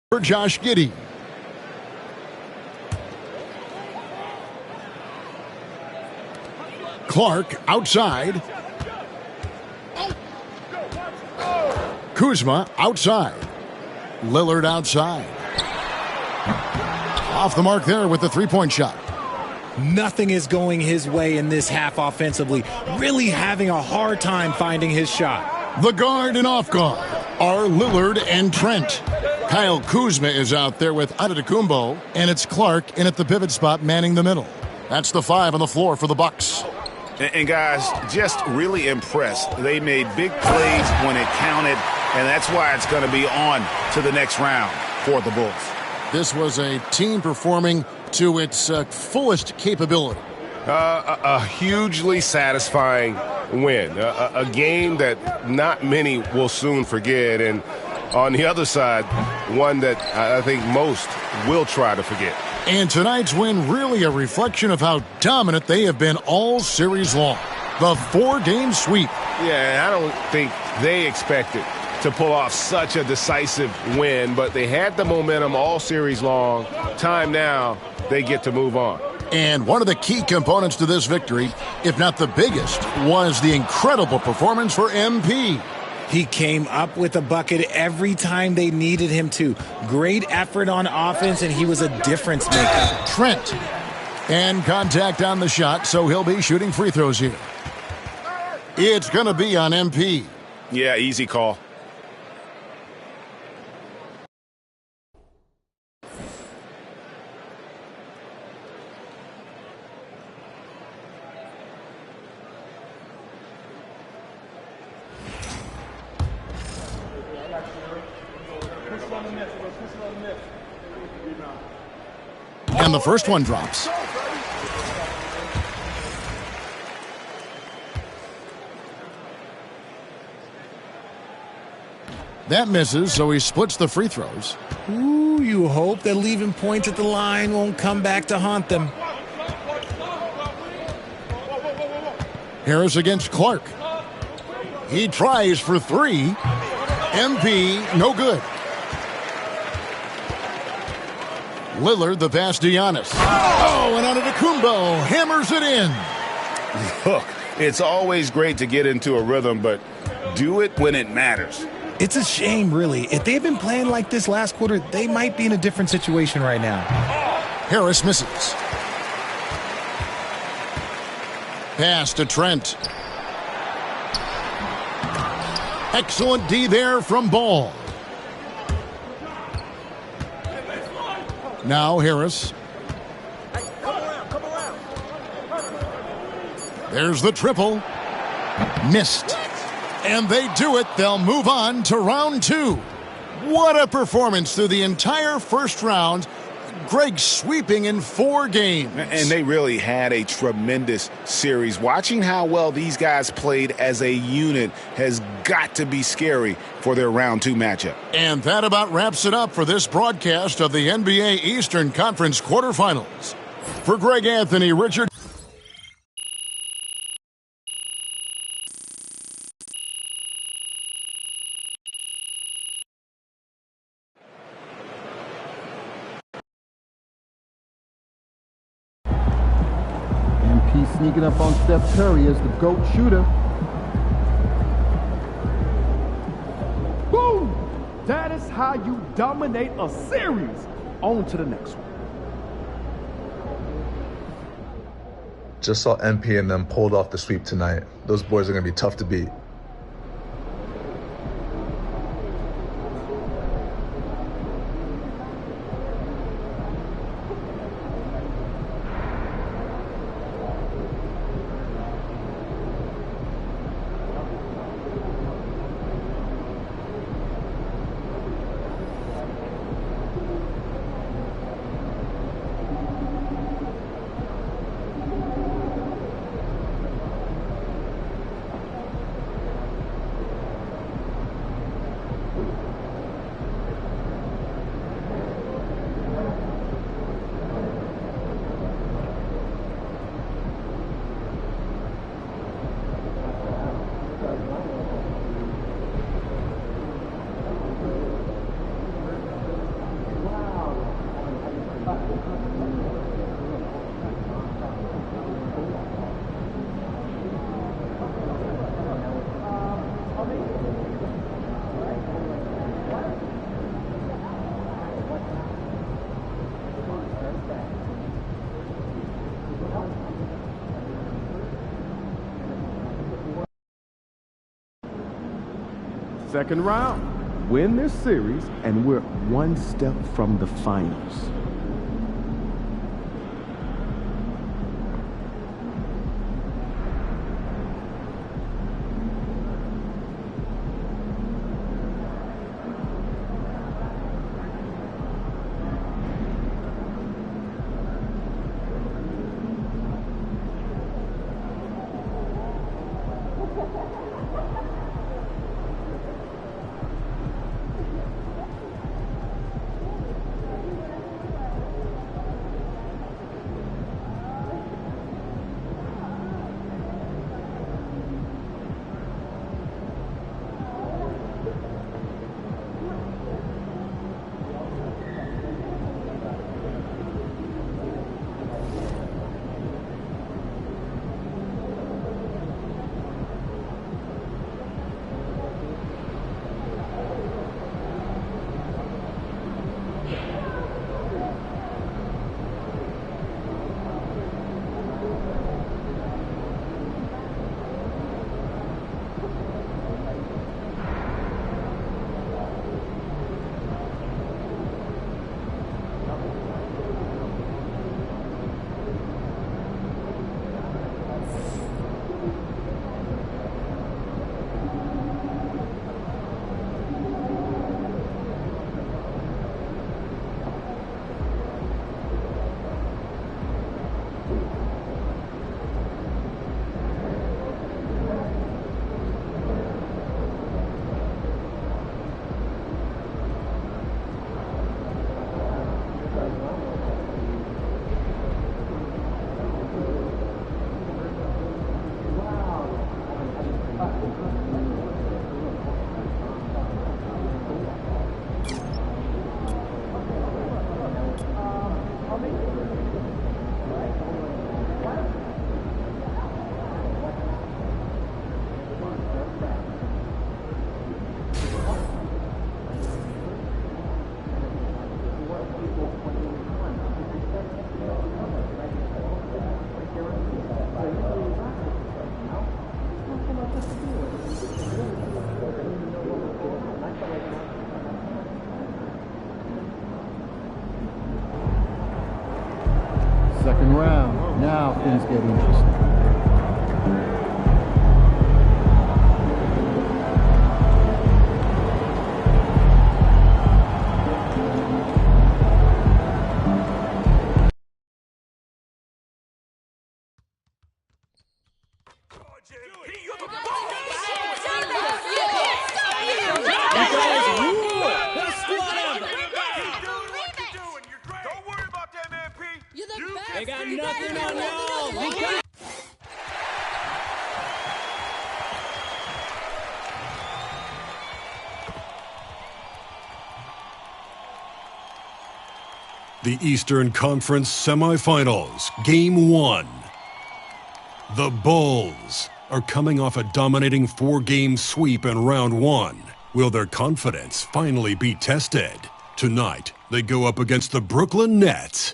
for Josh Giddey. Clark outside. Kuzma outside. Lillard outside. Off the mark there with the three-point shot. Nothing is going his way in this half offensively. Really having a hard time finding his shot. The guard and off guard are Lillard and Trent. Kyle Kuzma is out there with Antetokounmpo, and it's Clark in at the pivot spot manning the middle. That's the 5 on the floor for the Bucks. And guys, just really impressed. They made big plays when it counted, and that's why it's going to be on to the next round for the Bulls. This was a team performing to its fullest capability. A hugely satisfying win. A game that not many will soon forget, and on the other side, one that I think most will try to forget. And tonight's win really a reflection of how dominant they have been all series long. The 4-game sweep. Yeah, I don't think they expected to pull off such a decisive win, but they had the momentum all series long. Time now, they get to move on. And one of the key components to this victory, if not the biggest, was the incredible performance for MP. He came up with a bucket every time they needed him to. Great effort on offense, and he was a difference maker. Trent. And contact on the shot, so he'll be shooting free throws here. It's going to be on MP. Yeah, easy call. And the first one drops. That misses, so he splits the free throws. Ooh, you hope that leaving points at the line won't come back to haunt them. Harris against Clark. He tries for three. MP, no good. Lillard, the pass to Giannis. Oh, and Antetokounmpo hammers it in. Look, it's always great to get into a rhythm, but do it when it matters. It's a shame, really. If they had been playing like this last quarter, they might be in a different situation right now. Harris misses. Pass to Trent. Excellent D there from Ball. Now Harris. There's the triple. Missed. And they do it. They'll move on to round two. What a performance through the entire first round. Greg sweeping in 4 games. And they really had a tremendous series. Watching how well these guys played as a unit has got to be scary for their round 2 matchup. And that about wraps it up for this broadcast of the NBA Eastern Conference quarterfinals. For Greg Anthony, Richard. Sneaking up on Steph Curry as the GOAT shooter. Boom! That is how you dominate a series. On to the next one. Just saw MP and them pulled off the sweep tonight. Those boys are going to be tough to beat. Second round. Win this series, and we're one step from the finals. how things get interesting. They got nothing on y'all. The Eastern Conference Semifinals, Game 1. The Bulls are coming off a dominating 4-game sweep in Round 1. Will their confidence finally be tested? Tonight, they go up against the Brooklyn Nets.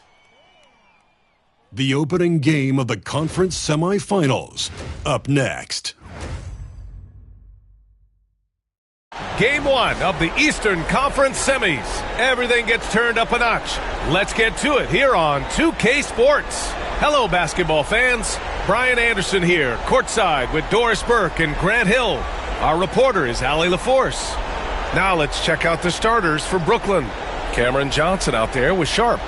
The opening game of the conference semifinals, up next. Game 1 of the Eastern Conference semis. Everything gets turned up a notch. Let's get to it here on 2K Sports. Hello, basketball fans. Brian Anderson here, courtside with Doris Burke and Grant Hill. Our reporter is Allie LaForce. Now let's check out the starters for Brooklyn. Cameron Johnson out there with Sharp.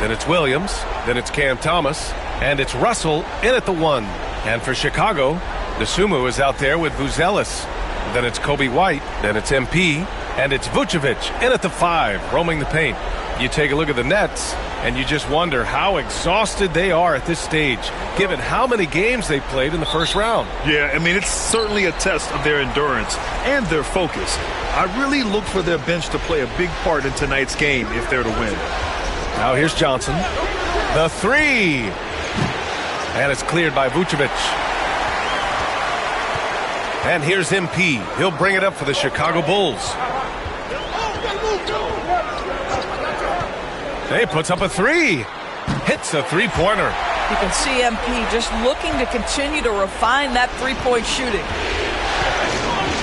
Then it's Williams. Then it's Cam Thomas. And it's Russell in at the 1. And for Chicago, Dosunmu is out there with Buzelis. Then it's Kobe White. Then it's MP. And it's Vucevic in at the 5, roaming the paint. You take a look at the Nets, and you just wonder how exhausted they are at this stage, given how many games they played in the first round. Yeah, I mean, it's certainly a test of their endurance and their focus. I really look for their bench to play a big part in tonight's game if they're to win. Now here's Johnson. The 3. And it's cleared by Vucevic. And here's MP. He'll bring it up for the Chicago Bulls. He puts up a 3. Hits a three-pointer. You can see MP just looking to continue to refine that three-point shooting.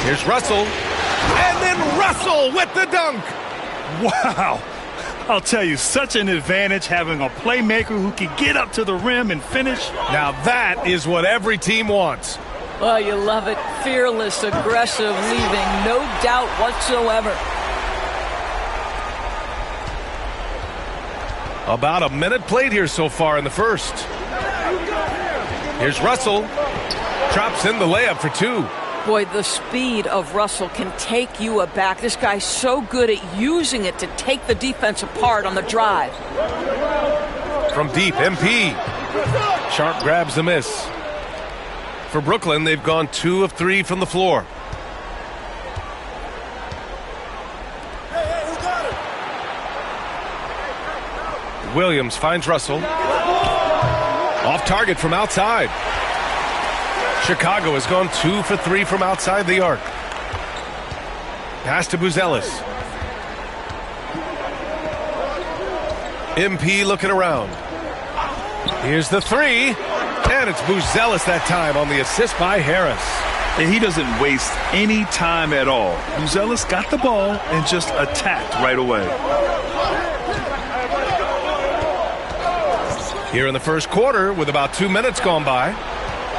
Here's Russell. And then Russell with the dunk. Wow. I'll tell you, such an advantage having a playmaker who can get up to the rim and finish. Now that is what every team wants. Well, you love it. Fearless, aggressive, leaving no doubt whatsoever. About a minute played here so far in the first. Here's Russell. Drops in the layup for 2. Boy, the speed of Russell can take you aback. This guy's so good at using it to take the defense apart on the drive. From deep, MP. Sharp grabs the miss. For Brooklyn, they've gone 2 of 3 from the floor. Williams finds Russell. Off target from outside. Chicago has gone 2 for 3 from outside the arc. Pass to Buzelis. MP looking around. Here's the 3. And it's Buzelis that time on the assist by Harris. And he doesn't waste any time at all. Buzelis got the ball and just attacked right away. Here in the first quarter, with about 2 minutes gone by,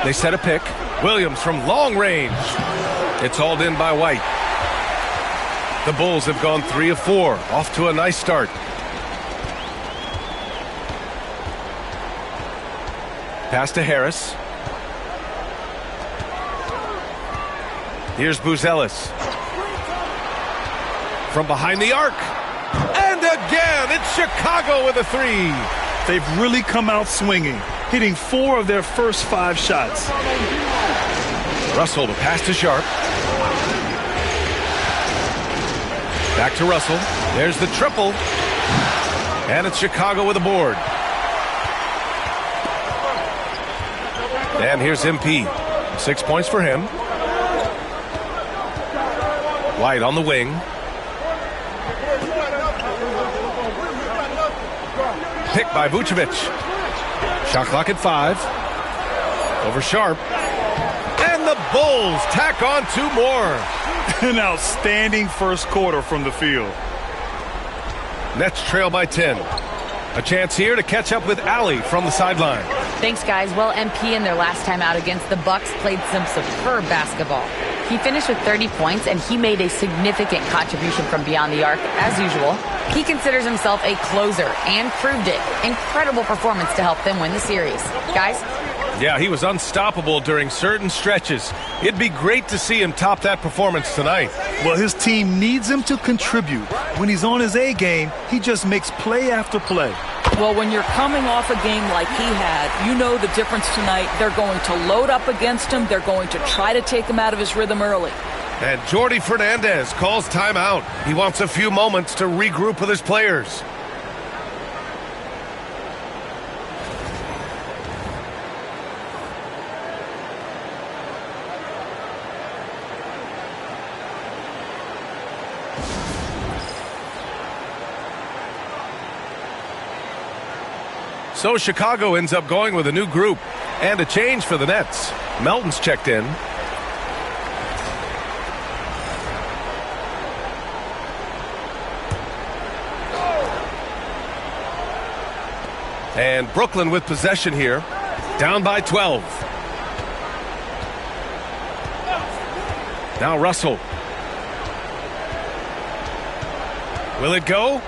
they set a pick. Williams from long range. It's hauled in by White. The Bulls have gone 3 of 4, off to a nice start. Pass to Harris. Here's Buzelis. From behind the arc. And again, it's Chicago with a 3. They've really come out swinging, hitting 4 of their first 5 shots. Russell to pass to Sharp. Back to Russell. There's the triple. And it's Chicago with a board. And here's MP. 6 points for him. White on the wing. Picked by Vucevic. Shot clock at 5. Over Sharp. And the Bulls tack on 2 more. An outstanding first quarter from the field. Nets trail by 10. A chance here to catch up with Allie from the sideline. Thanks, guys. Well, MP in their last time out against the Bucks played some superb basketball. He finished with 30 points, and he made a significant contribution from beyond the arc, as usual. He considers himself a closer and proved it. Incredible performance to help them win the series. Guys? Yeah, he was unstoppable during certain stretches. It'd be great to see him top that performance tonight. Well, his team needs him to contribute. When he's on his A game, he just makes play after play. Well, when you're coming off a game like he had, you know the difference tonight. They're going to load up against him. They're going to try to take him out of his rhythm early. And Jordi Fernandez calls timeout. He wants a few moments to regroup with his players. So Chicago ends up going with a new group and a change for the Nets. Melton's checked in. And Brooklyn with possession here, down by 12. Now Russell. Will it go?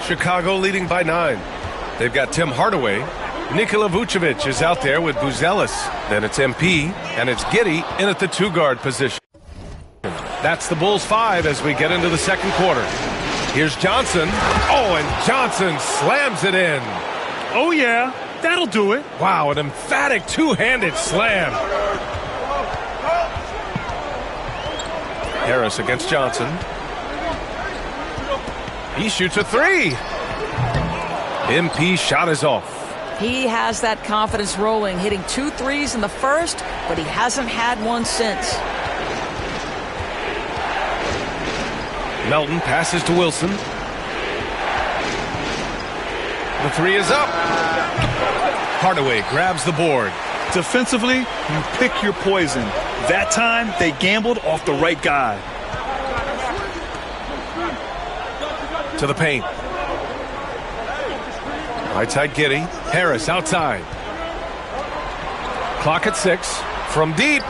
Chicago leading by 9. They've got Tim Hardaway. Nikola Vucevic is out there with Buzelis. Then it's MP, and it's Giddey in at the 2-guard position. That's the Bulls 5 as we get into the second quarter. Here's Johnson. Oh, and Johnson slams it in. Oh, yeah, that'll do it. Wow, an emphatic two-handed slam. Harris against Johnson. He shoots a 3. MP shot is off. He has that confidence rolling, hitting 2 threes in the first, but he hasn't had one since. Melton passes to Wilson. The 3 is up. Hardaway grabs the board. Defensively, you pick your poison. That time, they gambled off the right guy. To the paint. Right side Giddey. Harris outside. Clock at 6. From deep.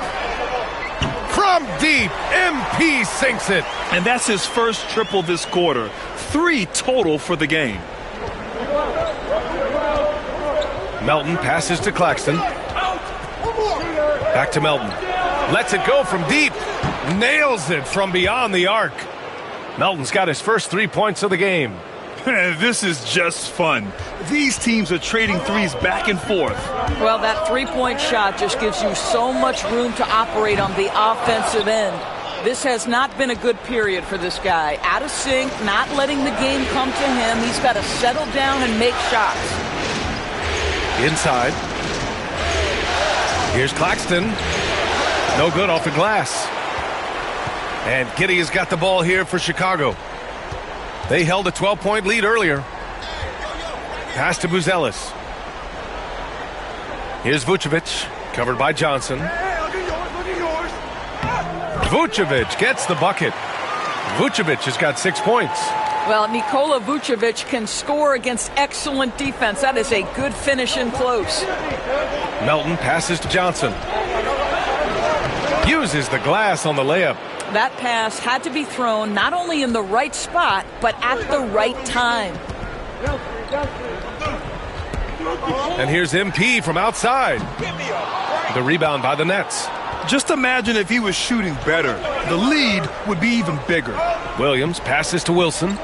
From deep. MP sinks it. And that's his first triple this quarter. 3 total for the game. Melton passes to Claxton. Back to Melton. Lets it go from deep. Nails it from beyond the arc. Melton's got his first 3 points of the game. This is just fun. These teams are trading threes back and forth. Well, that 3-point shot just gives you so much room to operate on the offensive end. This has not been a good period for this guy. Out of sync, not letting the game come to him. He's got to settle down and make shots. Inside. Here's Claxton. No good off the glass. And Giddey has got the ball here for Chicago. They held a 12-point lead earlier. Pass to Buzelis. Here's Vucevic, covered by Johnson. Vucevic gets the bucket. Vucevic has got 6 points. Well, Nikola Vucevic can score against excellent defense. That is a good finish in close. Melton passes to Johnson. Uses the glass on the layup. That pass had to be thrown not only in the right spot, but at the right time. And here's MP from outside. The rebound by the Nets. Just imagine if he was shooting better. The lead would be even bigger. Williams passes to Wilson.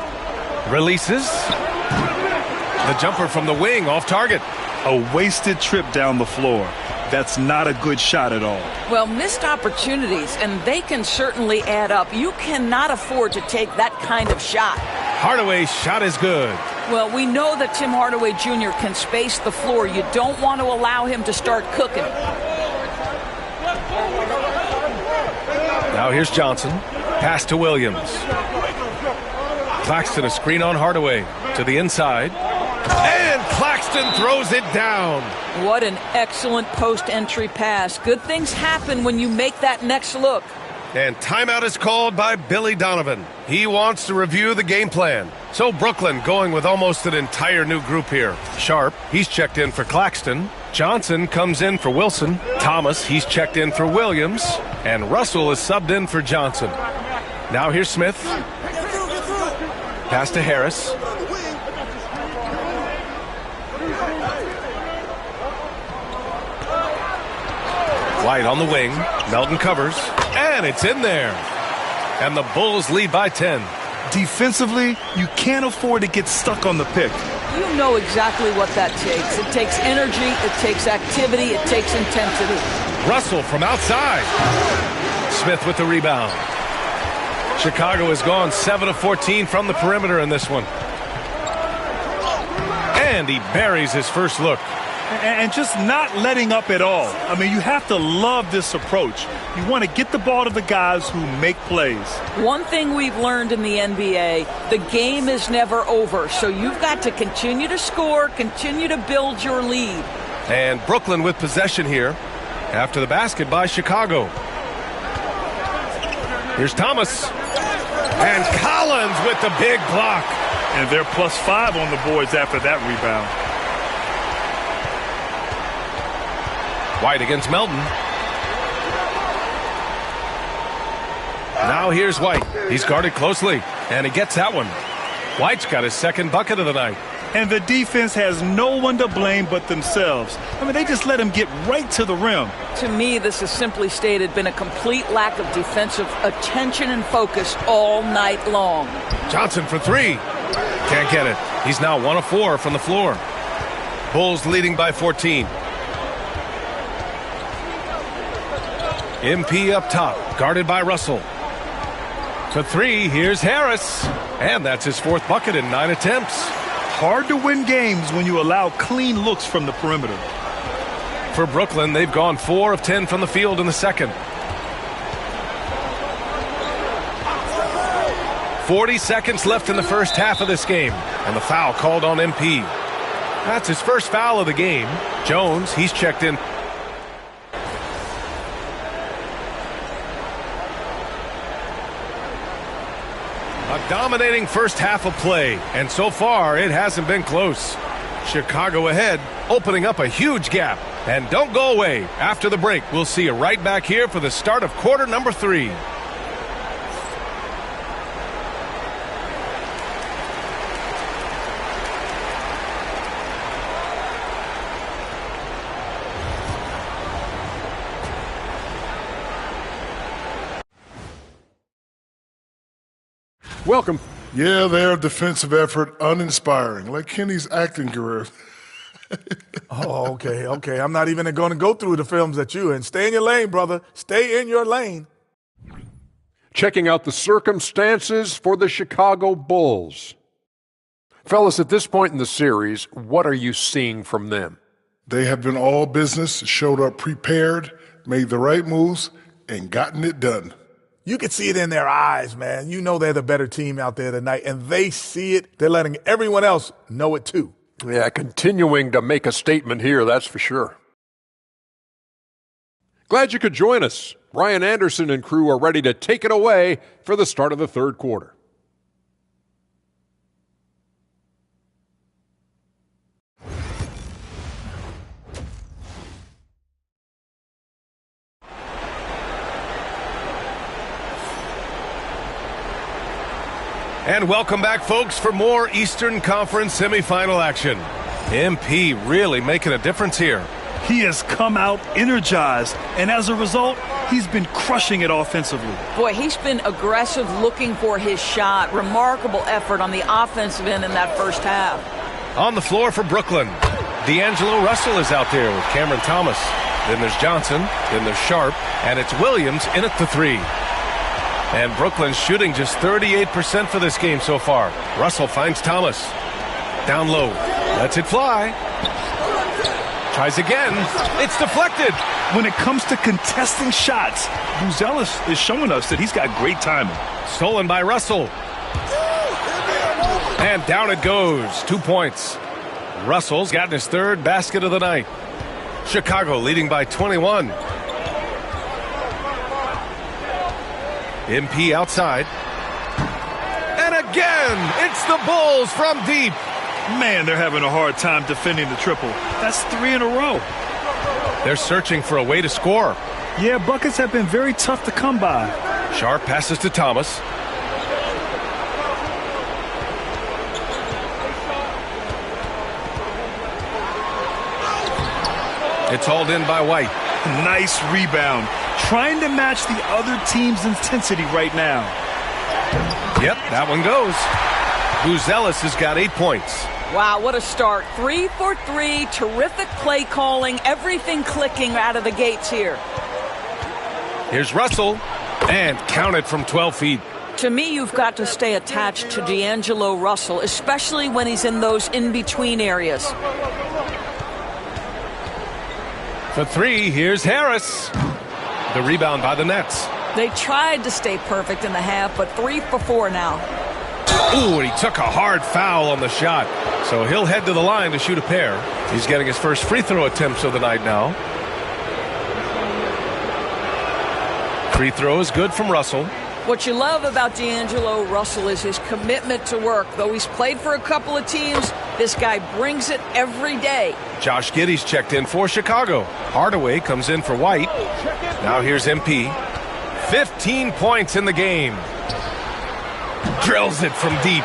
Releases. The jumper from the wing off target. A wasted trip down the floor. That's not a good shot at all. Well, missed opportunities, and they can certainly add up. You cannot afford to take that kind of shot. Hardaway's shot is good. Well, we know that Tim Hardaway Jr. can space the floor. You don't want to allow him to start cooking. Now here's Johnson. Pass to Williams. Claxton a screen on Hardaway to the inside. And Claxton throws it down. What an excellent post-entry pass. Good things happen when you make that next look. And timeout is called by Billy Donovan. He wants to review the game plan. So Brooklyn going with almost an entire new group here. Sharp, he's checked in for Claxton. Johnson comes in for Wilson. Thomas, he's checked in for Williams. And Russell is subbed in for Johnson. Now here's Smith. Pass to Harris. White on the wing. Melton covers. And it's in there. And the Bulls lead by 10. Defensively, you can't afford to get stuck on the pick. You know exactly what that takes. It takes energy, it takes activity, it takes intensity. Russell from outside. Smith with the rebound. Chicago has gone 7 of 14 from the perimeter in this one. And he buries his first look. And just not letting up at all. I mean, you have to love this approach. You want to get the ball to the guys who make plays. One thing we've learned in the NBA, the game is never over. So you've got to continue to score, continue to build your lead. And Brooklyn with possession here after the basket by Chicago. Here's Thomas. And Collins with the big block. And they're +5 on the boards after that rebound. White against Melton. Now here's White. He's guarded closely, and he gets that one. White's got his second bucket of the night. And the defense has no one to blame but themselves. I mean, they just let him get right to the rim. To me, this has simply stated been a complete lack of defensive attention and focus all night long. Johnson for three. Can't get it. He's now 1 of 4 from the floor. Bulls leading by 14. MP up top, guarded by Russell. To three, here's Harris. And that's his 4th bucket in 9 attempts. Hard to win games when you allow clean looks from the perimeter. For Brooklyn, they've gone 4 of 10 from the field in the second. 40 seconds left in the first half of this game. And the foul called on MP. That's his first foul of the game. Jones, he's checked in. A dominating first half of play, and so far it hasn't been close. Chicago ahead, opening up a huge gap. And don't go away. After the break, we'll see you right back here for the start of quarter number 3. Welcome. Yeah, their defensive effort uninspiring, like Kenny's acting career. Oh, okay. I'm not even going to go through the films that you and stay in your lane, brother. Stay in your lane. Checking out the circumstances for the Chicago Bulls. Fellas, at this point in the series, what are you seeing from them? They have been all business, showed up prepared, made the right moves, and gotten it done. You can see it in their eyes, man. You know they're the better team out there tonight, and they see it. They're letting everyone else know it too. Yeah, continuing to make a statement here, that's for sure. Glad you could join us. Ryan Anderson and crew are ready to take it away for the start of the third quarter. And welcome back, folks, for more Eastern Conference semifinal action. MP really making a difference here. He has come out energized, and as a result, he's been crushing it offensively. Boy, he's been aggressive looking for his shot. Remarkable effort on the offensive end in that first half. On the floor for Brooklyn, D'Angelo Russell is out there with Cameron Thomas. Then there's Johnson, then there's Sharp, and it's Williams in at the 3. And Brooklyn's shooting just 38% for this game so far. Russell finds Thomas. Down low. Lets it fly. Tries again. It's deflected. When it comes to contesting shots, Buzelis is showing us that he's got great timing. Stolen by Russell. And down it goes. 2 points. Russell's gotten his third basket of the night. Chicago leading by 21. MP outside. And again, it's the Bulls from deep. Man, they're having a hard time defending the triple. That's 3 in a row. They're searching for a way to score. Yeah, buckets have been very tough to come by. Sharp passes to Thomas. It's hauled in by White. Nice rebound. Trying to match the other team's intensity right now. Yep, that one goes. Buzelis has got 8 points. Wow, what a start. 3 for 3. Terrific play calling. Everything clicking out of the gates here. Here's Russell. And counted from 12 feet. To me, you've got to stay attached to D'Angelo Russell, especially when he's in those in-between areas. For 3, here's Harris. The rebound by the Nets. They tried to stay perfect in the half, but 3 for 4 now. Ooh, and he took a hard foul on the shot. So he'll head to the line to shoot a pair. He's getting his first free throw attempts of the night now. Free throw is good from Russell. What you love about D'Angelo Russell is his commitment to work. Though he's played for a couple of teams, this guy brings it every day. Josh Giddey's checked in for Chicago. Hardaway comes in for White. Now here's MP. 15 points in the game. Drills it from deep.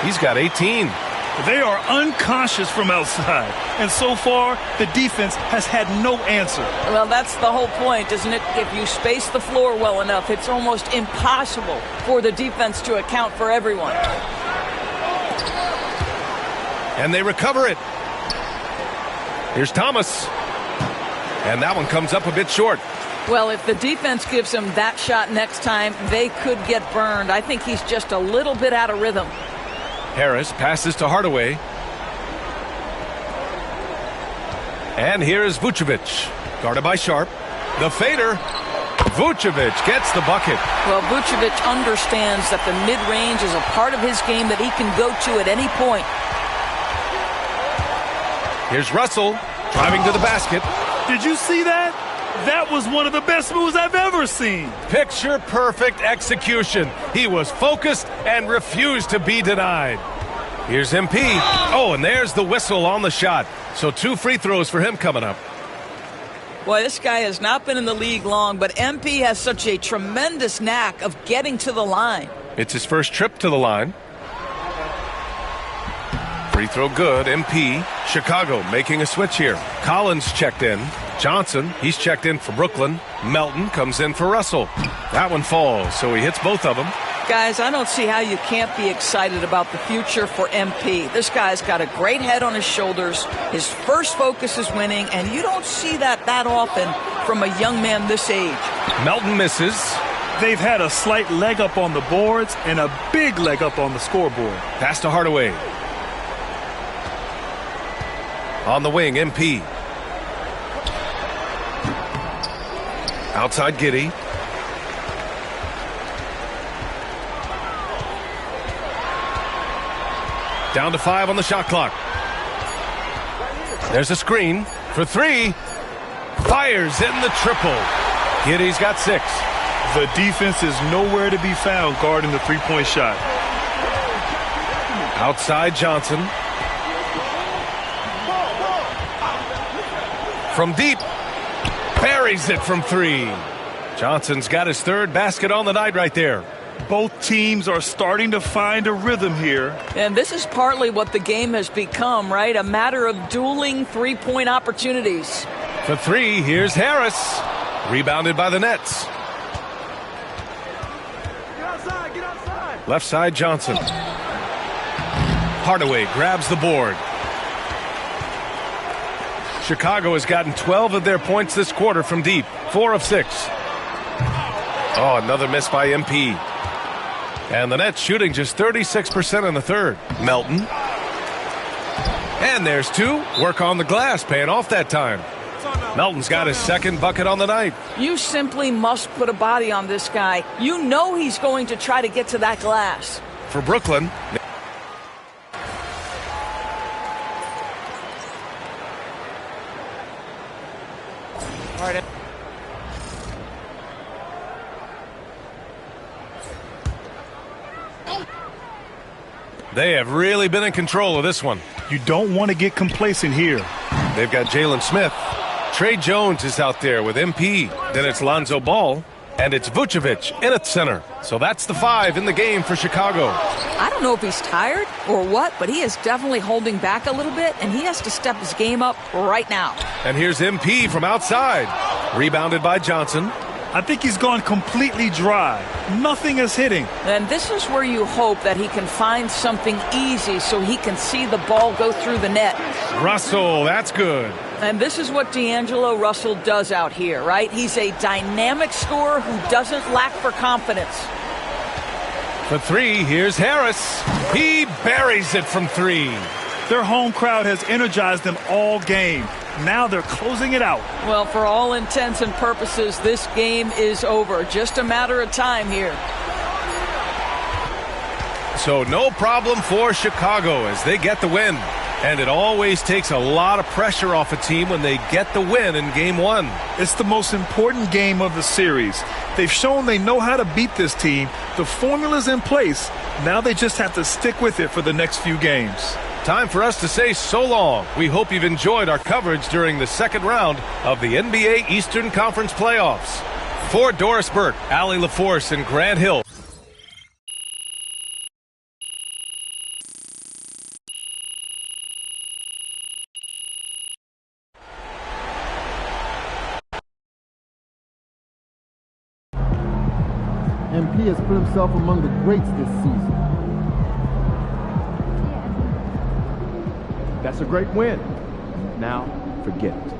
He's got 18. They are unconscious from outside. And so far, the defense has had no answer. Well, that's the whole point, isn't it? If you space the floor well enough, it's almost impossible for the defense to account for everyone. And they recover it. Here's Thomas. And that one comes up a bit short. Well, if the defense gives him that shot next time, they could get burned. I think he's just a little bit out of rhythm. Harris passes to Hardaway. And here is Vucevic. Guarded by Sharp. The fader. Vucevic gets the bucket. Well, Vucevic understands that the mid-range is a part of his game that he can go to at any point. Here's Russell driving to the basket. Did you see that? That was one of the best moves I've ever seen. Picture perfect execution. He was focused and refused to be denied. Here's MP. Oh, and there's the whistle on the shot. So 2 free throws for him coming up. Boy, this guy has not been in the league long, but MP has such a tremendous knack of getting to the line. It's his first trip to the line. Free throw good. MP. Chicago making a switch here. Collins checked in. Johnson, he's checked in for Brooklyn. Melton comes in for Russell. That one falls, so he hits both of them. Guys, I don't see how you can't be excited about the future for MP. This guy's got a great head on his shoulders. His first focus is winning, and you don't see that often from a young man this age. Melton misses. They've had a slight leg up on the boards and a big leg up on the scoreboard. Pass to Hardaway. On the wing, MP. Outside Giddey. Down to 5 on the shot clock. There's a screen for 3. Fires in the triple. Giddey's got 6. The defense is nowhere to be found guarding the three-point shot. Outside Johnson. From deep. Buries it from 3. Johnson's got his third basket on the night right there. Both teams are starting to find a rhythm here. And this is partly what the game has become, right? A matter of dueling three-point opportunities. For 3, here's Harris. Rebounded by the Nets. Get outside. Left side, Johnson. Hardaway grabs the board. Chicago has gotten 12 of their points this quarter from deep. 4 of 6. Oh, another miss by MP. And the Nets shooting just 36% in the third. Melton. And there's two. Work on the glass, paying off that time. Melton's got his second bucket on the night. You simply must put a body on this guy. You know he's going to try to get to that glass. For Brooklyn. All right. They have really been in control of this one. You don't want to get complacent here. They've got Jalen Smith. Trey Jones is out there with MP. Then it's Lonzo Ball. And it's Vucevic in at center. So that's the 5 in the game for Chicago. I don't know if he's tired or what, but he is definitely holding back a little bit, and he has to step his game up right now. And here's MP from outside. Rebounded by Johnson. I think he's gone completely dry. Nothing is hitting. And this is where you hope that he can find something easy so he can see the ball go through the net. Russell, that's good. And this is what D'Angelo Russell does out here, right? He's a dynamic scorer who doesn't lack for confidence. For 3, here's Harris. He buries it from 3. Their home crowd has energized them all game. Now they're closing it out. Well, for all intents and purposes, this game is over. Just a matter of time here. So no problem for Chicago as they get the win. And it always takes a lot of pressure off a team when they get the win in Game 1. It's the most important game of the series. They've shown they know how to beat this team. The formula's in place. Now they just have to stick with it for the next few games. Time for us to say so long. We hope you've enjoyed our coverage during the second round of the NBA Eastern Conference Playoffs. For Doris Burke, Allie LaForce, and Grant Hill. MP has put himself among the greats this season. That's a great win. Now, forget it.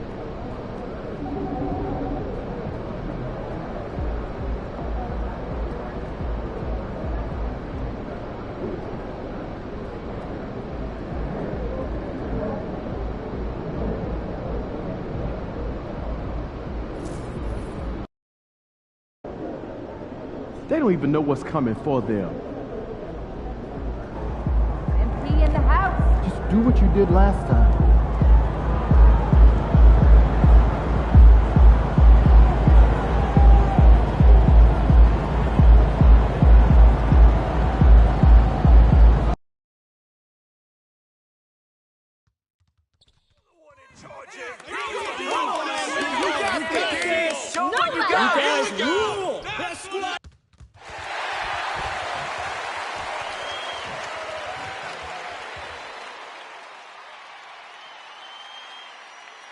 They don't even know what's coming for them. MP in the house. Just do what you did last time.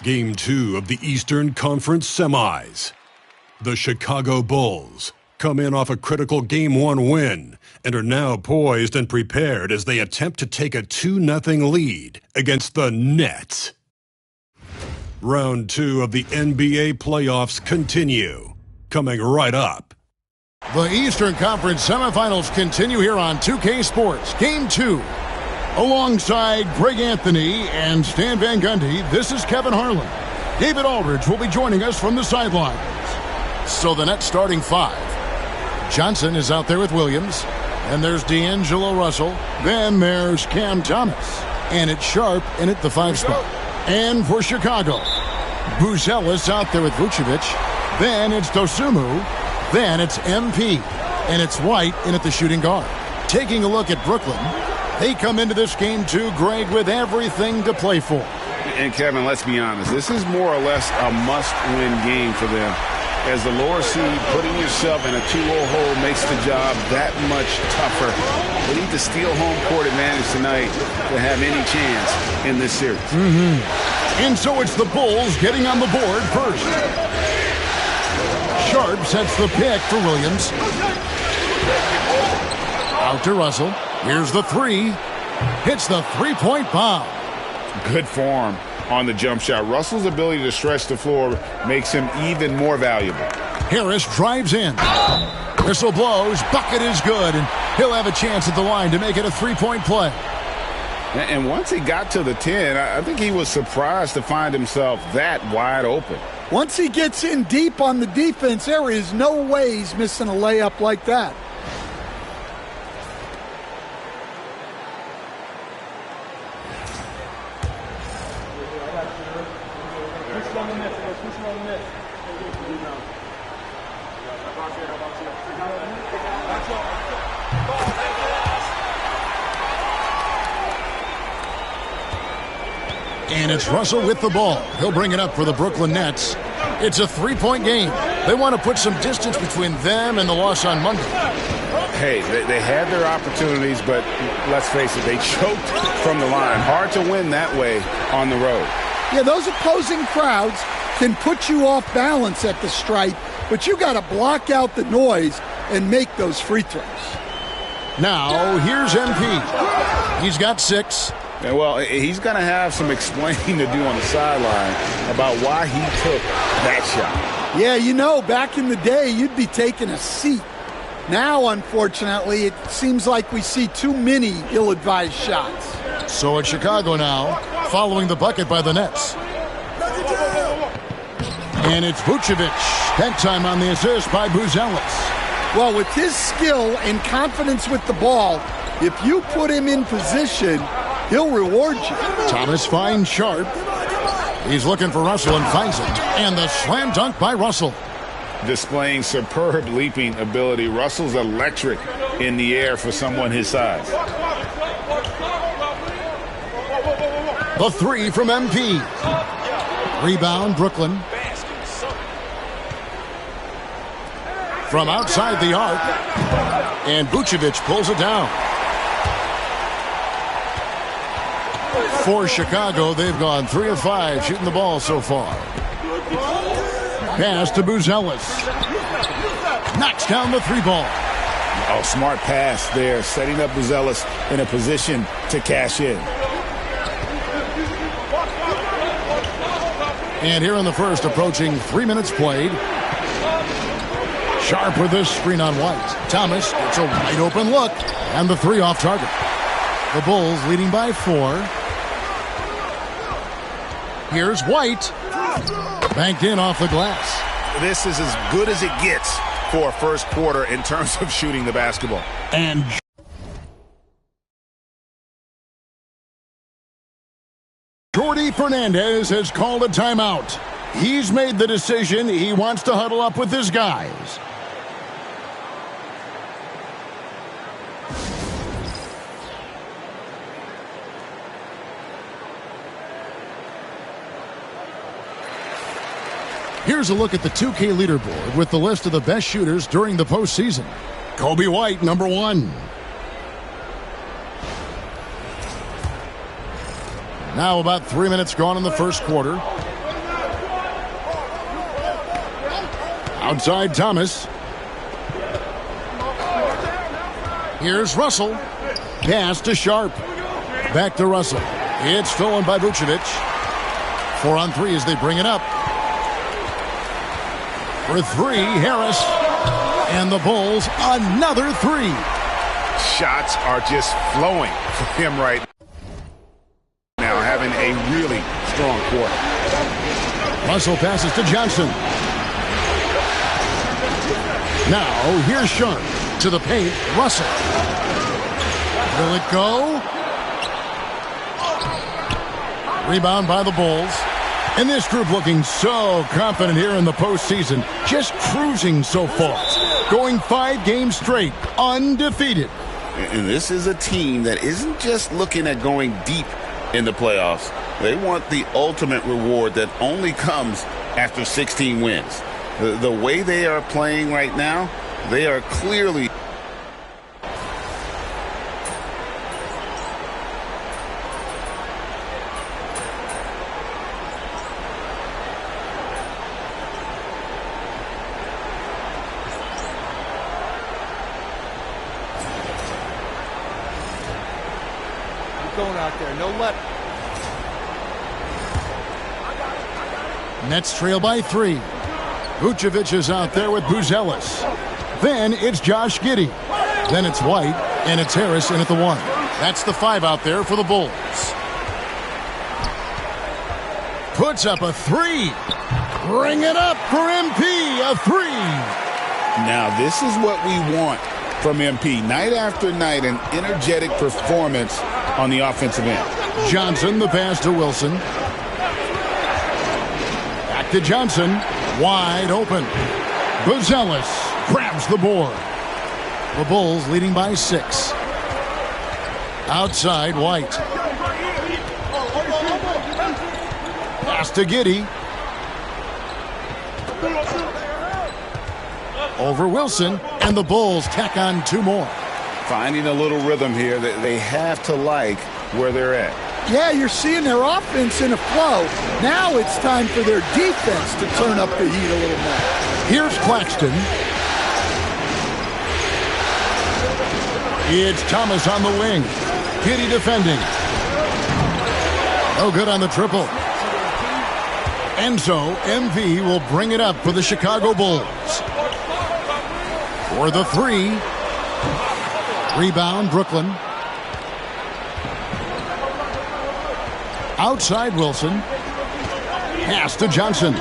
Game 2 of the Eastern Conference Semis. The Chicago Bulls come in off a critical Game 1 win and are now poised and prepared as they attempt to take a 2-0 lead against the Nets. Round 2 of the NBA playoffs continue, coming right up. The Eastern Conference semifinals continue here on 2K Sports. Game 2. Alongside Greg Anthony and Stan Van Gundy, this is Kevin Harlan. David Aldridge will be joining us from the sidelines. So the Nets starting 5. Johnson is out there with Williams. And there's D'Angelo Russell. Then there's Cam Thomas. And it's Sharp in at the 5 spot. And for Chicago, Buzelis out there with Vucevic. Then it's Dosunmu. Then it's MP. And it's White in at the shooting guard. Taking a look at Brooklyn. They come into this game, too, Greg, with everything to play for. And, Kevin, let's be honest. This is more or less a must-win game for them. As the lower seed, putting yourself in a 2-0 hole makes the job that much tougher. They need to steal home court advantage tonight to have any chance in this series. And so it's the Bulls getting on the board first. Sharp sets the pick for Williams. Out to Russell. Here's the 3. Hits the three-point bomb. Good form on the jump shot. Russell's ability to stretch the floor makes him even more valuable. Harris drives in. Whistle blows. Bucket is good, and he'll have a chance at the line to make it a three-point play. And once he got to the 10, I think he was surprised to find himself that wide open. Once he gets in deep on the defense, there is no way he's missing a layup like that. And it's Russell with the ball. He'll bring it up for the Brooklyn Nets. It's a three-point game. They want to put some distance between them and the loss on Monday. Hey, they had their opportunities, but let's face it, they choked from the line. Hard to win that way on the road. Yeah, those opposing crowds can put you off balance at the stripe, but you got to block out the noise and make those free throws. Now, here's MP. He's got 6. And well, he's going to have some explaining to do on the sideline about why he took that shot. Yeah, you know, back in the day, you'd be taking a seat. Now, unfortunately, it seems like we see too many ill-advised shots. So it's Chicago now, following the bucket by the Nets. And it's Vucevic. That time on the assist by Buzelis. Well, with his skill and confidence with the ball, if you put him in position, he'll reward you. Thomas finds Sharp. He's looking for Russell and finds it. And the slam dunk by Russell. Displaying superb leaping ability. Russell's electric in the air for someone his size. The 3 from MP. Rebound, Brooklyn. From outside the arc. And Vucevic pulls it down. For Chicago, they've gone 3 of 5 shooting the ball so far. Pass to Buzelis. Knocks down the 3-ball. Oh, smart pass there, setting up Buzelis in a position to cash in. And here in the first, approaching 3 minutes played. Sharp with this screen on White. Thomas gets a wide open look. And the 3 off target. The Bulls leading by 4. Here's White. Banked in off the glass. This is as good as it gets for a first quarter in terms of shooting the basketball. And Jordi Fernandez has called a timeout. He's made the decision. He wants to huddle up with his guys. Here's a look at the 2K leaderboard with the list of the best shooters during the postseason. Kobe White, number 1. Now about 3 minutes gone in the first quarter. Outside Thomas. Here's Russell. Pass to Sharp. Back to Russell. It's stolen by Vucevic. 4 on 3 as they bring it up. For 3, Harris. And the Bulls, another 3. Shots are just flowing for him right now, having a really strong quarter. Russell passes to Johnson. Now, here's Sharp. To the paint, Russell. Will it go? Rebound by the Bulls. And this group looking so confident here in the postseason. Just cruising so far. Going 5 games straight, undefeated. And this is a team that isn't just looking at going deep in the playoffs. They want the ultimate reward that only comes after 16 wins. The way they are playing right now, they are clearly... Going out there, no let. Nets trail by 3. Vucevic is out there with Buzelis. Then it's Josh Giddey. Then it's White, and it's Harris in at the 1. That's the 5 out there for the Bulls. Puts up a 3. Bring it up for MP, a 3. Now, this is what we want from MP. Night after night, an energetic performance on the offensive end. Johnson, the pass to Wilson. Back to Johnson. Wide open. Buzelis grabs the board. The Bulls leading by 6. Outside, White. Pass to Giddey. Over Wilson, and the Bulls tack on 2 more. Finding a little rhythm here that they have to like where they're at. Yeah, you're seeing their offense in a flow. Now it's time for their defense to turn up the heat a little more. Here's Claxton. It's Thomas on the wing. Giddey defending. No good on the triple. And so MP will bring it up for the Chicago Bulls. For the 3. Rebound, Brooklyn. Outside Wilson. Pass to Johnson.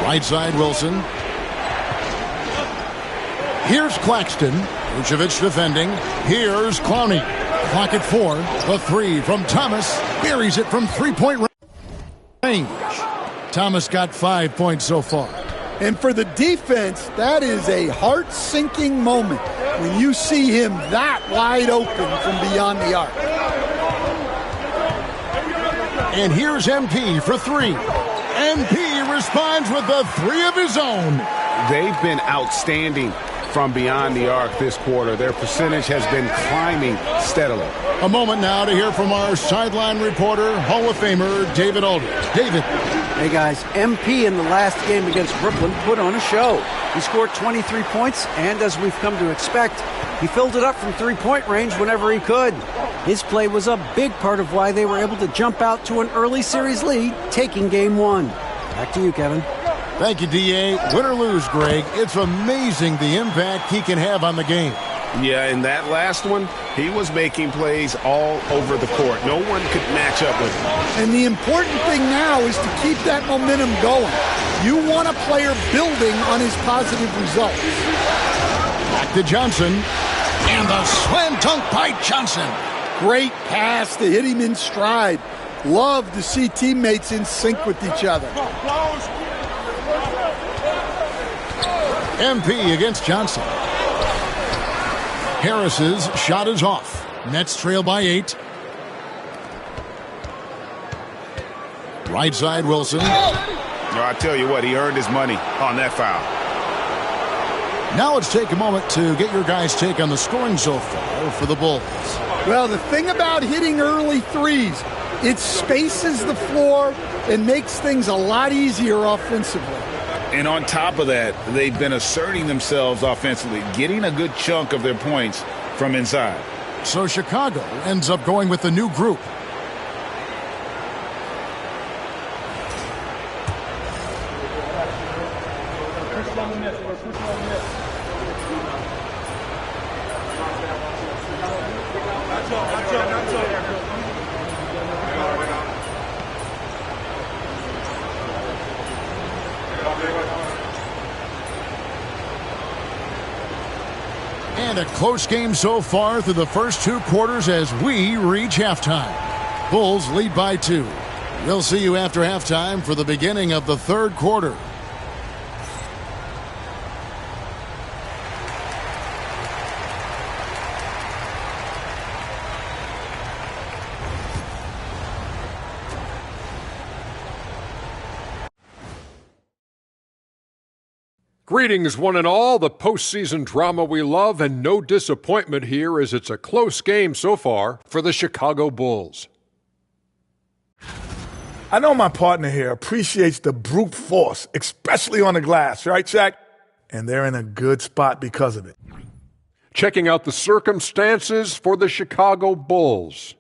Right side Wilson. Here's Claxton. Vucevic defending. Here's Clowney. Clock at 4. The 3 from Thomas. Buries it from 3-point range. Thomas got 5 points so far. And for the defense, that is a heart-sinking moment when you see him that wide open from beyond the arc. And here's MP for 3. MP responds with the 3 of his own. They've been outstanding from beyond the arc this quarter. Their percentage has been climbing steadily. A moment now to hear from our sideline reporter, Hall of Famer David Aldridge. David. Hey guys, MP in the last game against Brooklyn put on a show. He scored 23 points, and as we've come to expect, he filled it up from 3-point range whenever he could. His play was a big part of why they were able to jump out to an early series lead, taking game 1. Back to you, Kevin. Thank you, D.A. Win or lose, Greg, it's amazing the impact he can have on the game. Yeah, in that last one, he was making plays all over the court. No one could match up with him. And the important thing now is to keep that momentum going. You want a player building on his positive results. Back to Johnson. And the slam dunk by Johnson. Great pass to hit him in stride. Love to see teammates in sync with each other. MP against Johnson. Harris's shot is off. Nets trail by 8. Right side Wilson. I tell you what, he earned his money on that foul. Now let's take a moment to get your guys' take on the scoring so far for the Bulls. Well, the thing about hitting early threes, it spaces the floor and makes things a lot easier offensively. And on top of that, they've been asserting themselves offensively, getting a good chunk of their points from inside. So Chicago ends up going with the new group. And a close game so far through the first 2 quarters as we reach halftime. Bulls lead by 2. We'll see you after halftime for the beginning of the 3rd quarter. Greetings, one and all, the postseason drama we love, and no disappointment here as it's a close game so far for the Chicago Bulls. I know my partner here appreciates the brute force, especially on the glass, right, Shaq? And they're in a good spot because of it. Checking out the circumstances for the Chicago Bulls.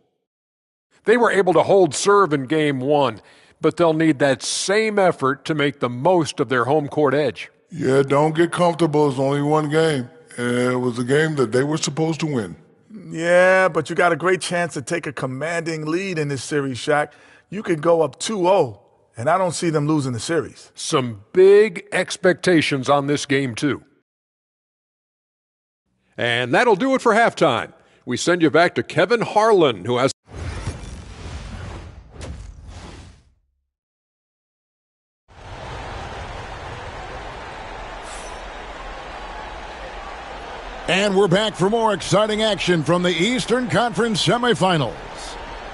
They were able to hold serve in Game 1, but they'll need that same effort to make the most of their home court edge. Yeah, don't get comfortable. It's only one game. And it was a game that they were supposed to win. Yeah, but you got a great chance to take a commanding lead in this series, Shaq. You could go up 2-0, and I don't see them losing the series. Some big expectations on this game, too. And that'll do it for halftime. We send you back to Kevin Harlan, who has... And we're back for more exciting action from the Eastern Conference semifinals.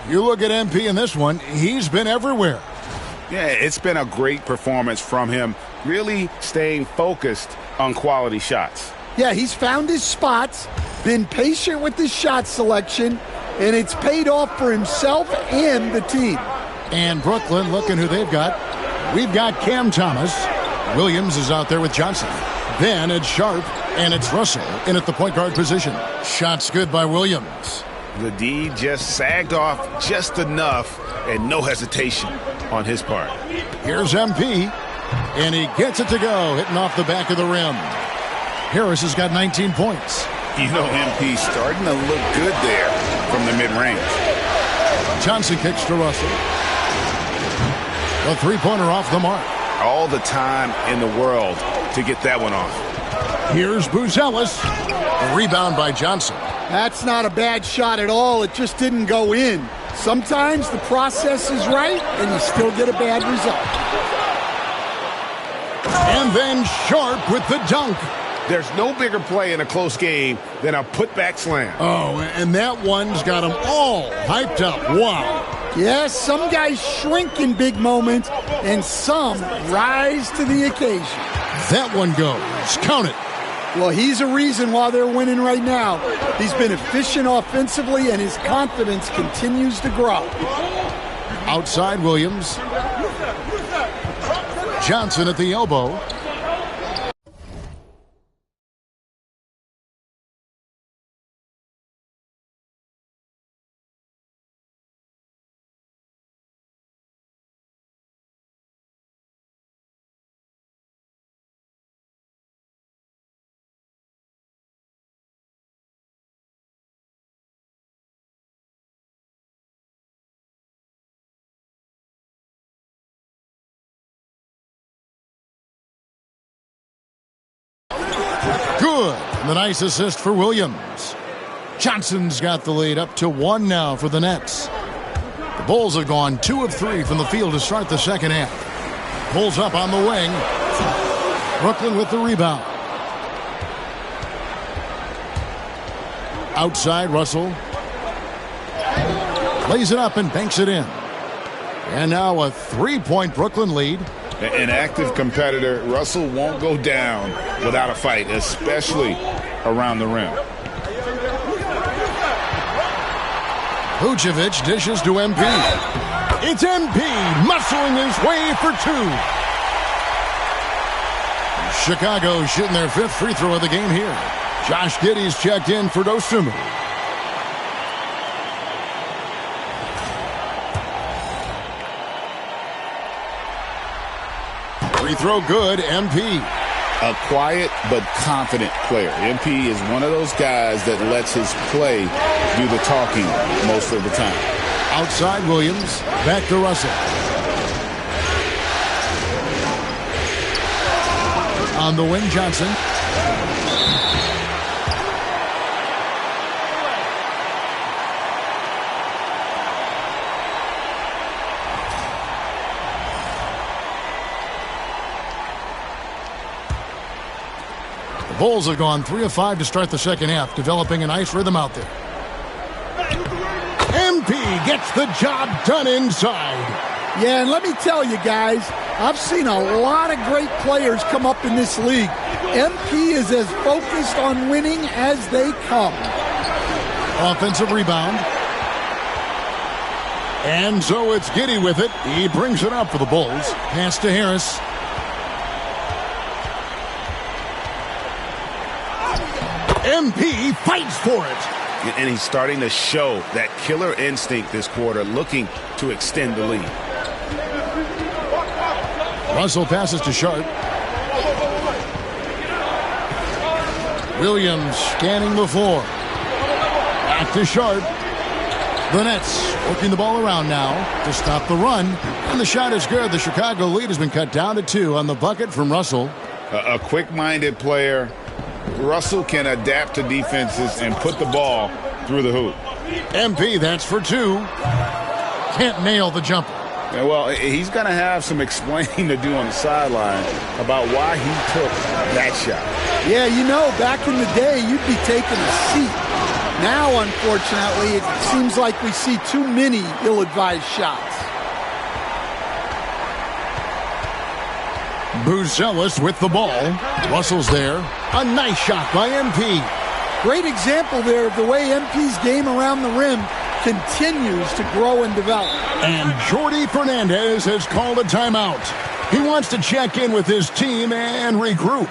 You look at MP in this one, he's been everywhere. Yeah, it's been a great performance from him, really staying focused on quality shots. Yeah, he's found his spots, been patient with his shot selection, and it's paid off for himself and the team. And Brooklyn, looking who they've got. We've got Cam Thomas. Williams is out there with Johnson. Then it's Sharp, and it's Russell in at the point guard position. Shots good by Williams. The D just sagged off just enough, and no hesitation on his part. Here's MP, and he gets it to go, hitting off the back of the rim. Harris has got 19 points. You know, MP starting to look good there from the mid-range. Johnson kicks to Russell. A three-pointer off the mark. All the time in the world to get that one off. Here's Buzelis. A rebound by Johnson. That's not a bad shot at all. It just didn't go in. Sometimes the process is right, and you still get a bad result. And then Sharp with the dunk. There's no bigger play in a close game than a putback slam. Oh, and that one's got them all hyped up. Wow. Yes, some guys shrink in big moments, and some rise to the occasion. That one goes. Count it. Well, he's a reason why they're winning right now. He's been efficient offensively, and his confidence continues to grow. Outside Williams. Johnson at the elbow. Good. And the nice assist for Williams. Johnson's got the lead up to 1 now for the Nets. The Bulls have gone 2 of 3 from the field to start the second half. Pulls up on the wing. Brooklyn with the rebound. Outside, Russell. Lays it up and banks it in. And now a 3-point Brooklyn lead. An active competitor, Russell won't go down without a fight, especially around the rim. Vucevic dishes to MP. It's MP muscling his way for 2. Chicago shooting their 5th free throw of the game here. Josh Giddey's checked in for Dosunmu. Free throw good, MP. A quiet but confident player. MP is one of those guys that lets his play do the talking most of the time. Outside Williams, back to Russell. On the wing, Johnson. Bulls have gone 3 of 5 to start the second half, developing a nice rhythm out there. MP gets the job done inside. Yeah, and let me tell you guys, I've seen a lot of great players come up in this league. MP is as focused on winning as they come. Offensive rebound. And so it's Giddey with it. He brings it up for the Bulls. Pass to Harris. MP fights for it. And he's starting to show that killer instinct this quarter, looking to extend the lead. Russell passes to Sharp. Williams scanning the floor. Back to Sharp. The Nets working the ball around now to stop the run. And the shot is good. The Chicago lead has been cut down to 2 on the bucket from Russell. A quick-minded player. Russell can adapt to defenses and put the ball through the hoop. MP, that's for 2. Can't nail the jumper. Yeah, well, he's going to have some explaining to do on the sideline about why he took that shot. Yeah, you know, back in the day, you'd be taking a seat. Now, unfortunately, it seems like we see too many ill-advised shots. Buzelis with the ball. Russell's there. A nice shot by MP. Great example there of the way MP's game around the rim continues to grow and develop. And Jordi Fernandez has called a timeout. He wants to check in with his team and regroup.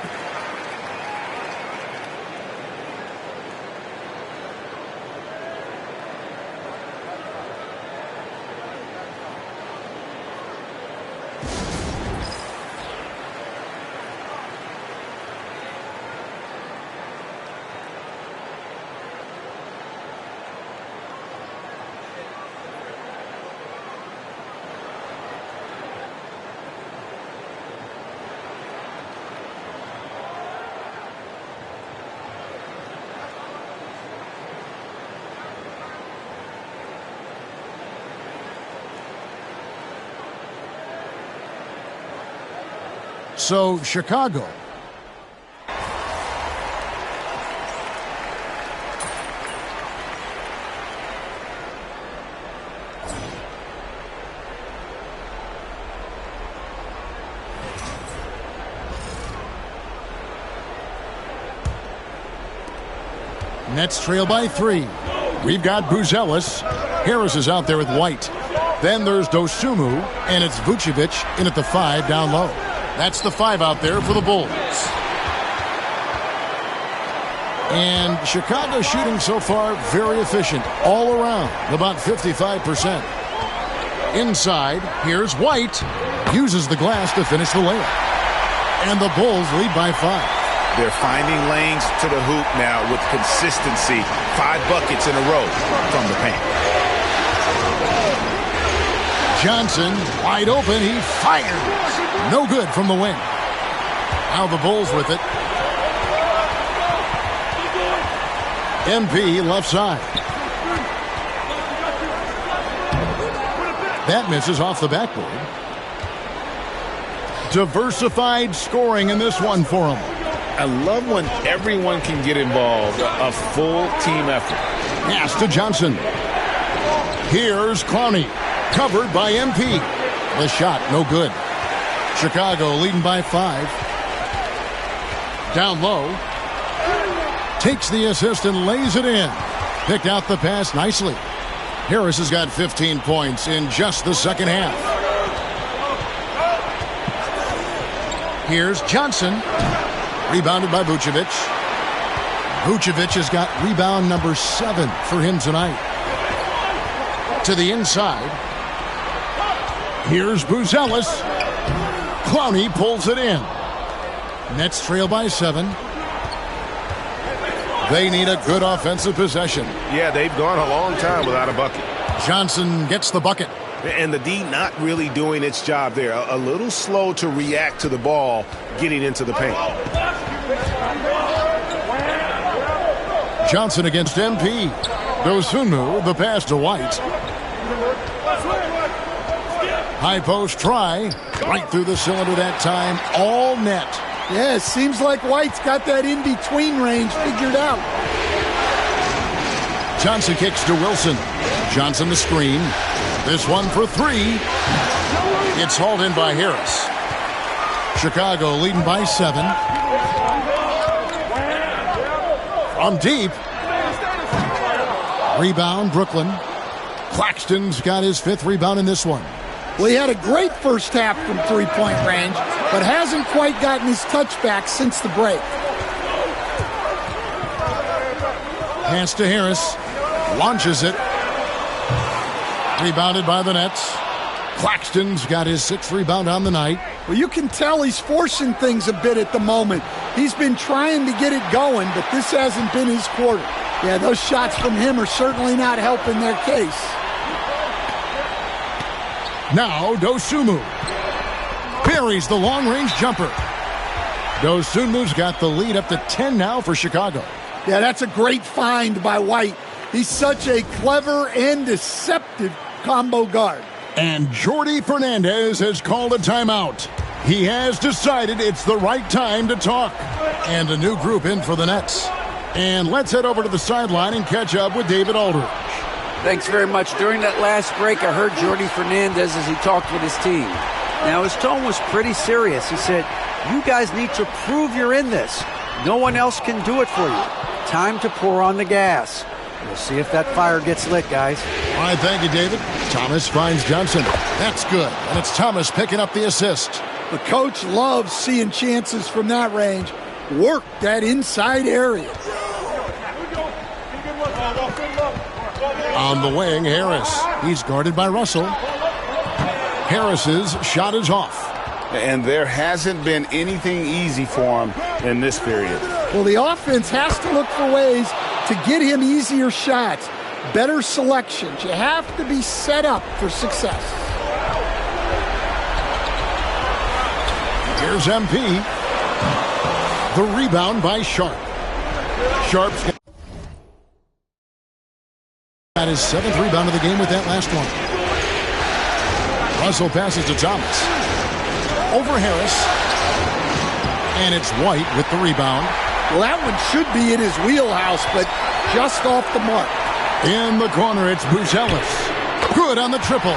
So, Chicago. Nets trail by 3. We've got Buzelis. Harris is out there with White. Then there's Dosunmu, and it's Vucevic in at the 5 down low. That's the 5 out there for the Bulls. And Chicago shooting so far very efficient all around, about 55%. Inside, here's White. Uses the glass to finish the layup. And the Bulls lead by 5. They're finding lanes to the hoop now with consistency. 5 buckets in a row from the paint. Johnson, wide open, he fires. No good from the wing. Now the Bulls with it. MP left side. That misses off the backboard. Diversified scoring in this one for him. I love when everyone can get involved. A full team effort. Pass to Johnson. Here's Clowney. Covered by MP. The shot, no good. Chicago leading by 5. Down low. Takes the assist and lays it in. Picked out the pass nicely. Harris has got 15 points in just the second half. Here's Johnson. Rebounded by Vucevic. Vucevic has got rebound number 7 for him tonight. To the inside. Here's Buzelis. Clowney pulls it in. Nets trail by 7. They need a good offensive possession. Yeah, they've gone a long time without a bucket. Johnson gets the bucket. And the D not really doing its job there. A little slow to react to the ball getting into the paint. Johnson against MP. Dosunmu, the pass to White. High post try. Right through the cylinder that time. All net. Yeah, it seems like White's got that in-between range figured out. Johnson kicks to Wilson. Johnson the screen. This one for 3. It's hauled in by Harris. Chicago leading by 7. From deep. Rebound, Brooklyn. Claxton's got his 5th rebound in this one. Well, he had a great first half from three-point range, but hasn't quite gotten his touchback since the break. Pass to Harris. Launches it. Rebounded by the Nets. Claxton's got his 6th rebound on the night. Well, you can tell he's forcing things a bit at the moment. He's been trying to get it going, but this hasn't been his quarter. Yeah, those shots from him are certainly not helping their case. Now Dosunmu buries the long-range jumper. Dosunmu's got the lead up to 10 now for Chicago. Yeah, that's a great find by White. He's such a clever and deceptive combo guard. And Jordi Fernandez has called a timeout. He has decided it's the right time to talk. And a new group in for the Nets. And let's head over to the sideline and catch up with David Aldridge. Thanks very much. During that last break, I heard Jordi Fernandez as he talked with his team. Now, his tone was pretty serious. He said, you guys need to prove you're in this. No one else can do it for you. Time to pour on the gas. We'll see if that fire gets lit, guys. All right, thank you, David. Thomas finds Johnson. That's good. And it's Thomas picking up the assist. The coach loves seeing chances from that range. Work that inside area. On the wing, Harris. He's guarded by Russell. Harris's shot is off. And there hasn't been anything easy for him in this period. Well, the offense has to look for ways to get him easier shots, better selections. You have to be set up for success. Here's MP. The rebound by Sharp. Sharp's got his 7th rebound of the game with that last one. Russell passes to Thomas. Over Harris. And it's White with the rebound. Well, that one should be in his wheelhouse, but just off the mark. In the corner, it's Buzelis. Good on the triple.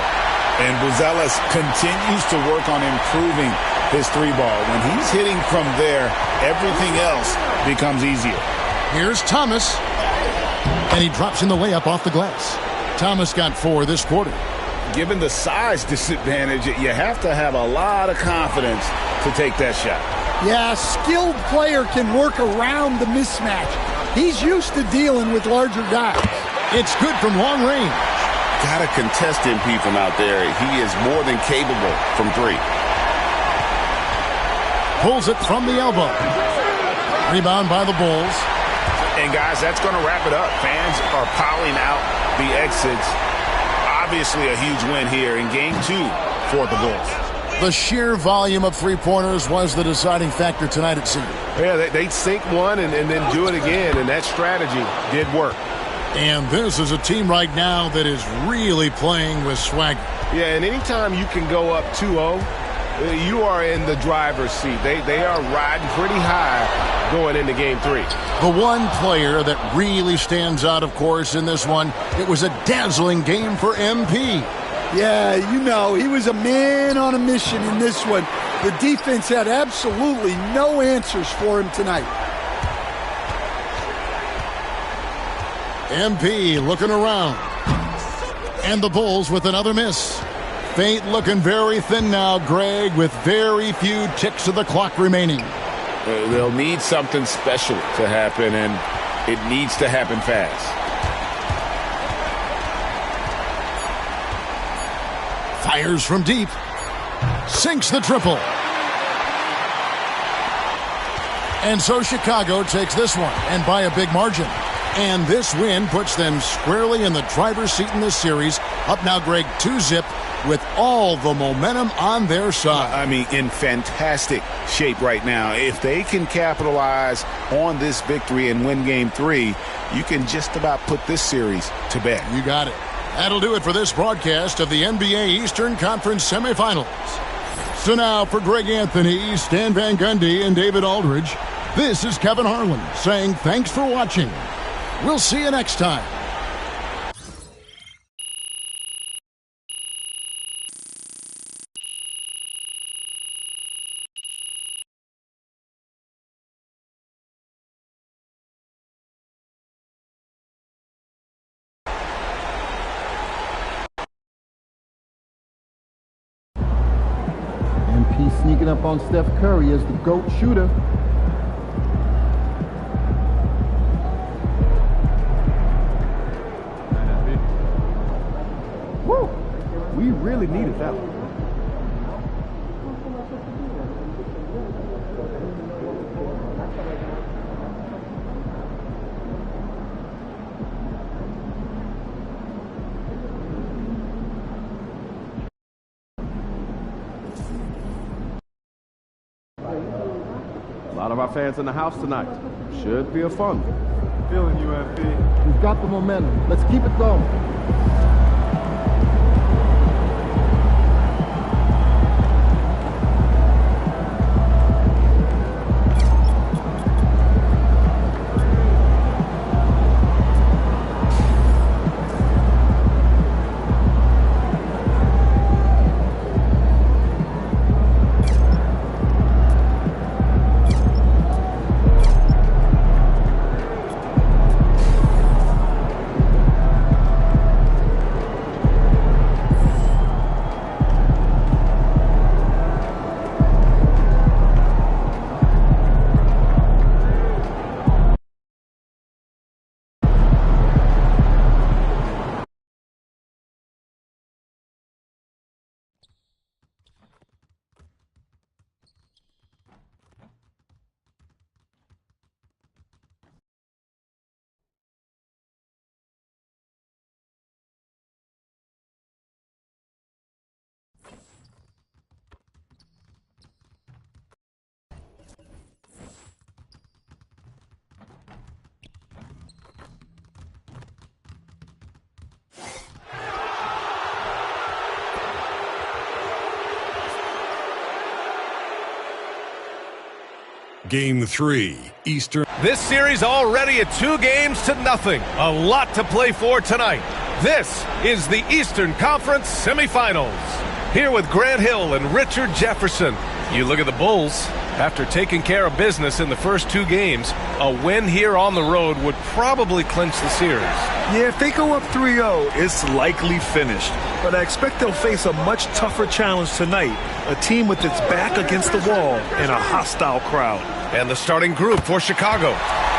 And Buzelis continues to work on improving his 3-ball. When he's hitting from there, everything else becomes easier. Here's Thomas. And he drops in the layup off the glass. Thomas got 4 this quarter. Given the size disadvantage, you have to have a lot of confidence to take that shot. Yeah, a skilled player can work around the mismatch. He's used to dealing with larger guys. It's good from long range. Got to contest MP from out there. He is more than capable from 3. Pulls it from the elbow. Rebound by the Bulls. And guys, that's going to wrap it up. Fans are piling out the exits. Obviously a huge win here in Game 2 for the Bulls. The sheer volume of 3-pointers was the deciding factor tonight, it seemed. Yeah, they sink one and then do it again, and that strategy did work. And this is a team right now that is really playing with swagger. Yeah, and anytime you can go up 2-0, you are in the driver's seat. They are riding pretty high going into Game 3. The one player that really stands out, of course, in this one, it was a dazzling game for MP. Yeah, you know, he was a man on a mission in this one. The defense had absolutely no answers for him tonight. MP looking around. And the Bulls with another miss. Fate looking very thin now, Greg, with very few ticks of the clock remaining. They'll need something special to happen, and it needs to happen fast. Fires from deep. Sinks the triple. And so Chicago takes this one, and by a big margin. And this win puts them squarely in the driver's seat in this series. Up now, Greg, 2-zip with all the momentum on their side. I mean, in fantastic shape right now. If they can capitalize on this victory and win Game 3, you can just about put this series to bed. You got it. That'll do it for this broadcast of the NBA Eastern Conference semifinals. So now for Greg Anthony, Stan Van Gundy, and David Aldridge, this is Kevin Harlan saying thanks for watching. We'll see you next time. MP sneaking up on Steph Curry as the GOAT shooter. We really needed that one. A lot of our fans in the house tonight. Should be a fun one. Feeling you, MP. We've got the momentum. Let's keep it going. Game 3, Eastern. This series already at 2-0. A lot to play for tonight. This is the Eastern Conference Semifinals. Here with Grant Hill and Richard Jefferson. You look at the Bulls. After taking care of business in the first 2 games, a win here on the road would probably clinch the series. Yeah, if they go up 3-0, it's likely finished. But I expect they'll face a much tougher challenge tonight. A team with its back against the wall and a hostile crowd. And the starting group for Chicago.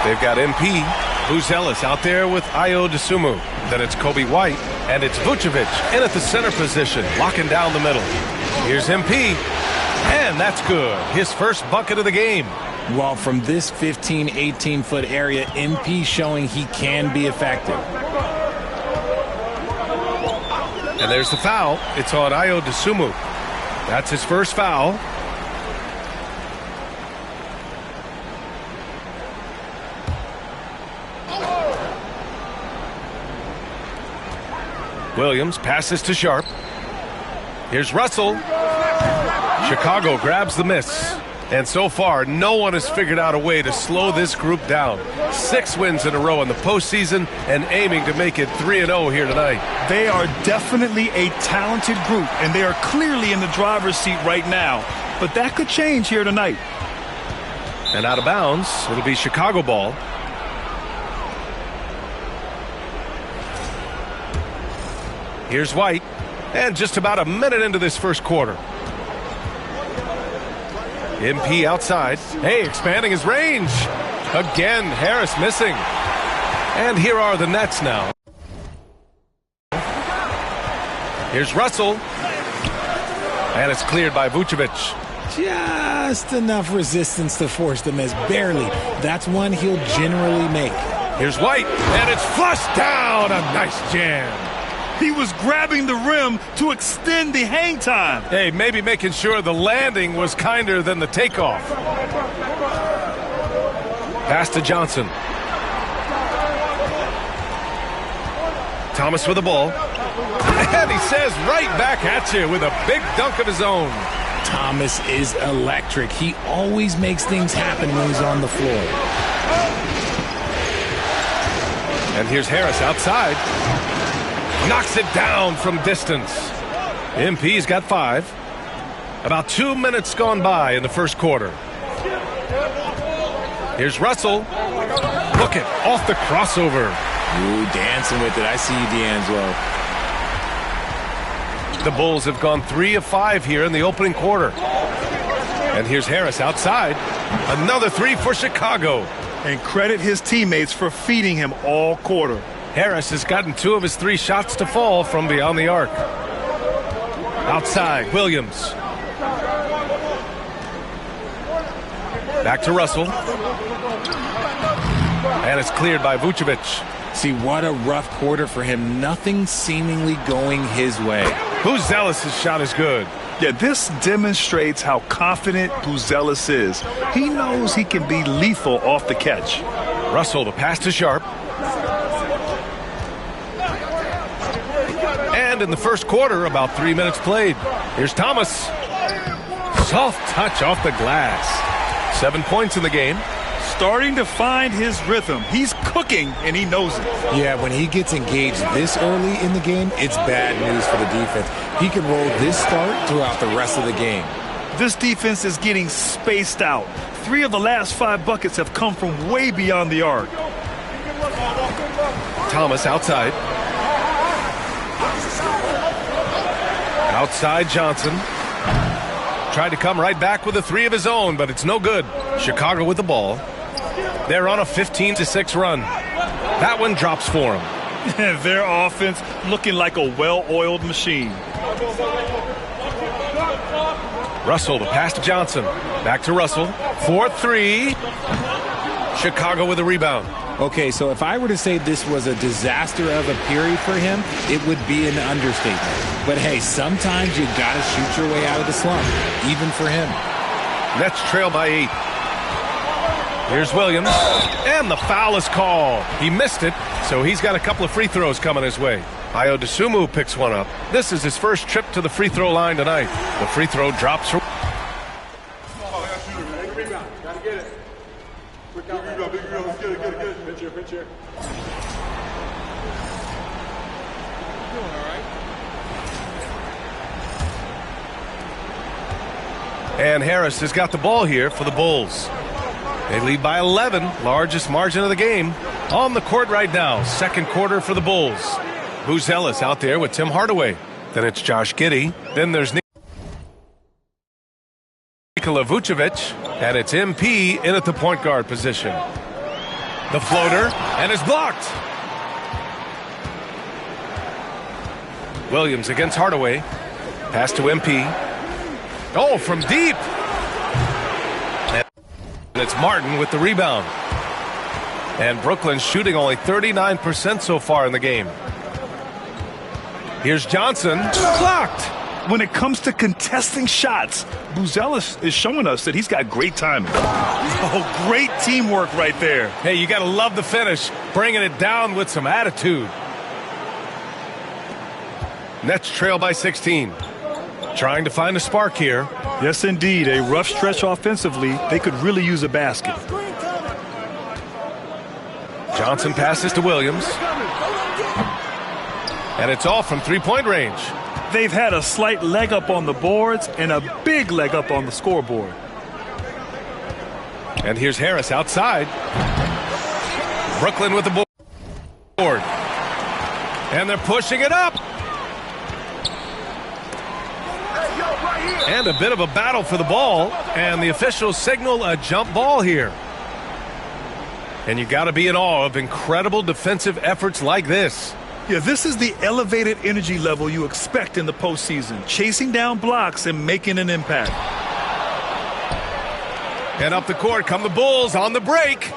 They've got MP, Buzelis out there with Ayo Dosunmu. Then it's Kobe White, and it's Vucevic in at the center position, locking down the middle. Here's MP, and that's good. His first bucket of the game. Well, from this 15, 18-foot area, MP showing he can be effective. And there's the foul. It's on Ayo Dosunmu. That's his first foul. Williams passes to Sharp. Here's Russell. Chicago grabs the miss. And so far, no one has figured out a way to slow this group down. 6 wins in a row in the postseason and aiming to make it 3-0 here tonight. They are definitely a talented group, and they are clearly in the driver's seat right now. But that could change here tonight. And out of bounds, it'll be Chicago ball. Here's White, and just about a minute into this first quarter. MP outside. Hey, expanding his range. Again, Harris missing. And here are the Nets now. Here's Russell. And it's cleared by Vucevic. Just enough resistance to force the miss. Barely. That's one he'll generally make. Here's White, and it's flushed down. A nice jam. He was grabbing the rim to extend the hang time. Hey, maybe making sure the landing was kinder than the takeoff. Pass to Johnson. Thomas with the ball. And he says right back at you with a big dunk of his own. Thomas is electric. He always makes things happen when he's on the floor. And here's Harris outside. Knocks it down from distance. MP's got 5. About 2 minutes gone by in the first quarter. Here's Russell. Look it, off the crossover. Ooh, dancing with it. I see you, D'Angelo. The Bulls have gone 3 of 5 here in the opening quarter. And here's Harris outside. Another 3 for Chicago. And credit his teammates for feeding him all quarter. Harris has gotten 2 of his 3 shots to fall from beyond the arc. Outside, Williams. Back to Russell. And it's cleared by Vucevic. See, what a rough quarter for him. Nothing seemingly going his way. Buzelis' shot is good. Yeah, this demonstrates how confident Buzelis is. He knows he can be lethal off the catch. Russell, the pass to Sharp. And in the first quarter, about 3 minutes played. Here's Thomas. Soft touch off the glass. 7 points in the game. Starting to find his rhythm. He's cooking, and he knows it. Yeah, when he gets engaged this early in the game, it's bad news for the defense. He can roll this start throughout the rest of the game. This defense is getting spaced out. 3 of the last 5 buckets have come from way beyond the arc. Thomas outside. Outside Johnson. Tried to come right back with a 3 of his own, but it's no good. Chicago with the ball. They're on a 15-6 run. That one drops for them. Their offense looking like a well-oiled machine. Russell, the pass to Johnson. Back to Russell. 4-3. Chicago with a rebound. Okay, so if I were to say this was a disaster of a period for him, it would be an understatement. But hey, sometimes you got to shoot your way out of the slump, even for him. Nets trail by 8. Here's Williams, and the foul is called. He missed it, so he's got a couple of free throws coming his way. Ayo Dosunmu picks one up. This is his first trip to the free throw line tonight. The free throw drops from... And Harris has got the ball here for the Bulls. They lead by 11, largest margin of the game. On the court right now, second quarter for the Bulls. Buzelis out there with Tim Hardaway. Then it's Josh Giddey. Then there's Nikola Vucevic. And it's MP in at the point guard position. The floater, and it's blocked. Williams against Hardaway. Pass to MP. Oh, from deep. And it's Martin with the rebound. And Brooklyn's shooting only 39% so far in the game. Here's Johnson. Blocked. When it comes to contesting shots, Buzelis is showing us that he's got great timing. Oh, great teamwork right there. Hey, you got to love the finish. Bringing it down with some attitude. Nets trail by 16. Trying to find a spark here. Yes, indeed. A rough stretch offensively. They could really use a basket. Johnson passes to Williams. And it's all from three-point range. They've had a slight leg up on the boards and a big leg up on the scoreboard. And here's Harris outside. Brooklyn with the board. And they're pushing it up. And a bit of a battle for the ball. And the officials signal a jump ball here. And you got to be in awe of incredible defensive efforts like this. Yeah, this is the elevated energy level you expect in the postseason. Chasing down blocks and making an impact. And up the court come the Bulls on the break.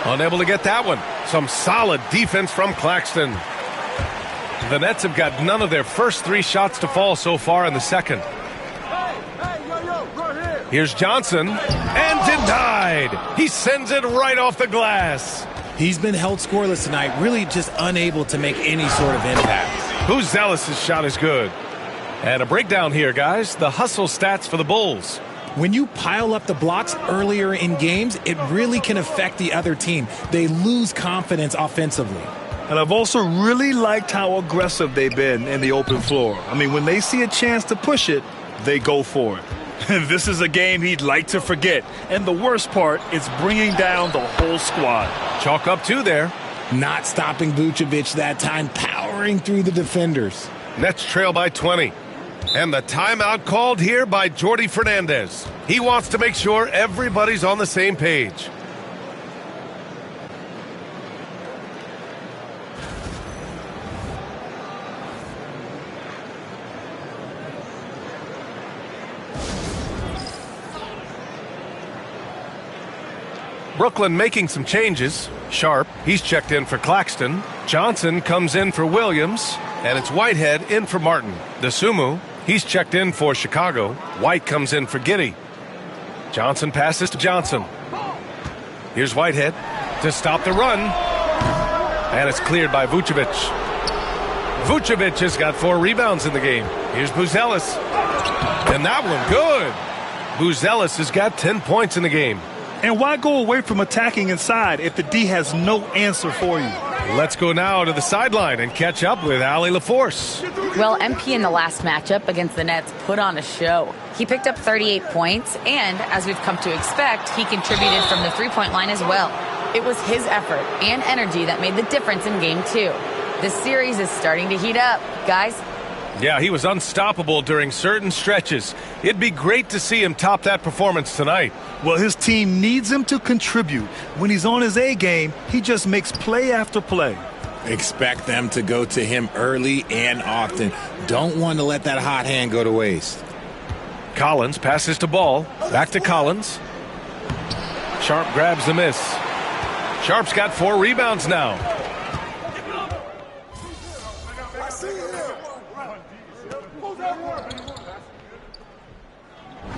Unable to get that one. Some solid defense from Claxton. The Nets have got none of their first 3 shots to fall so far in the second. Here's Johnson, and denied. He sends it right off the glass. He's been held scoreless tonight, really just unable to make any sort of impact. Buzelis' shot is good. And a breakdown here, guys. The hustle stats for the Bulls. When you pile up the blocks earlier in games, it really can affect the other team. They lose confidence offensively. And I've also really liked how aggressive they've been in the open floor. I mean, when they see a chance to push it, they go for it. This is a game he'd like to forget. And the worst part is bringing down the whole squad. Chalk up 2 there. Not stopping Vucevic that time, powering through the defenders. Nets trail by 20. And the timeout called here by Jordi Fernandez. He wants to make sure everybody's on the same page. Brooklyn making some changes. Sharp, he's checked in for Claxton. Johnson comes in for Williams. And it's Whitehead in for Martin. Dosunmu, he's checked in for Chicago. White comes in for Giddey. Johnson passes to Johnson. Here's Whitehead to stop the run. And it's cleared by Vucevic. Vucevic has got 4 rebounds in the game. Here's Buzelis. And that one good. Buzelis has got 10 points in the game. And why go away from attacking inside if the D has no answer for you? Let's go now to the sideline and catch up with Allie LaForce. Well, MP in the last matchup against the Nets put on a show. He picked up 38 points, and as we've come to expect, he contributed from the three-point line as well. It was his effort and energy that made the difference in Game 2. This series is starting to heat up, guys. Yeah, he was unstoppable during certain stretches. It'd be great to see him top that performance tonight. Well, his team needs him to contribute. When he's on his A game, he just makes play after play. Expect them to go to him early and often. Don't want to let that hot hand go to waste. Collins passes to Ball. Back to Collins. Sharp grabs the miss. Sharp's got 4 rebounds now.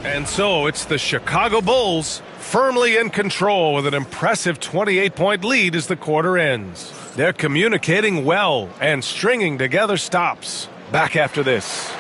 And so it's the Chicago Bulls firmly in control with an impressive 28-point lead as the quarter ends. They're communicating well and stringing together stops. Back after this.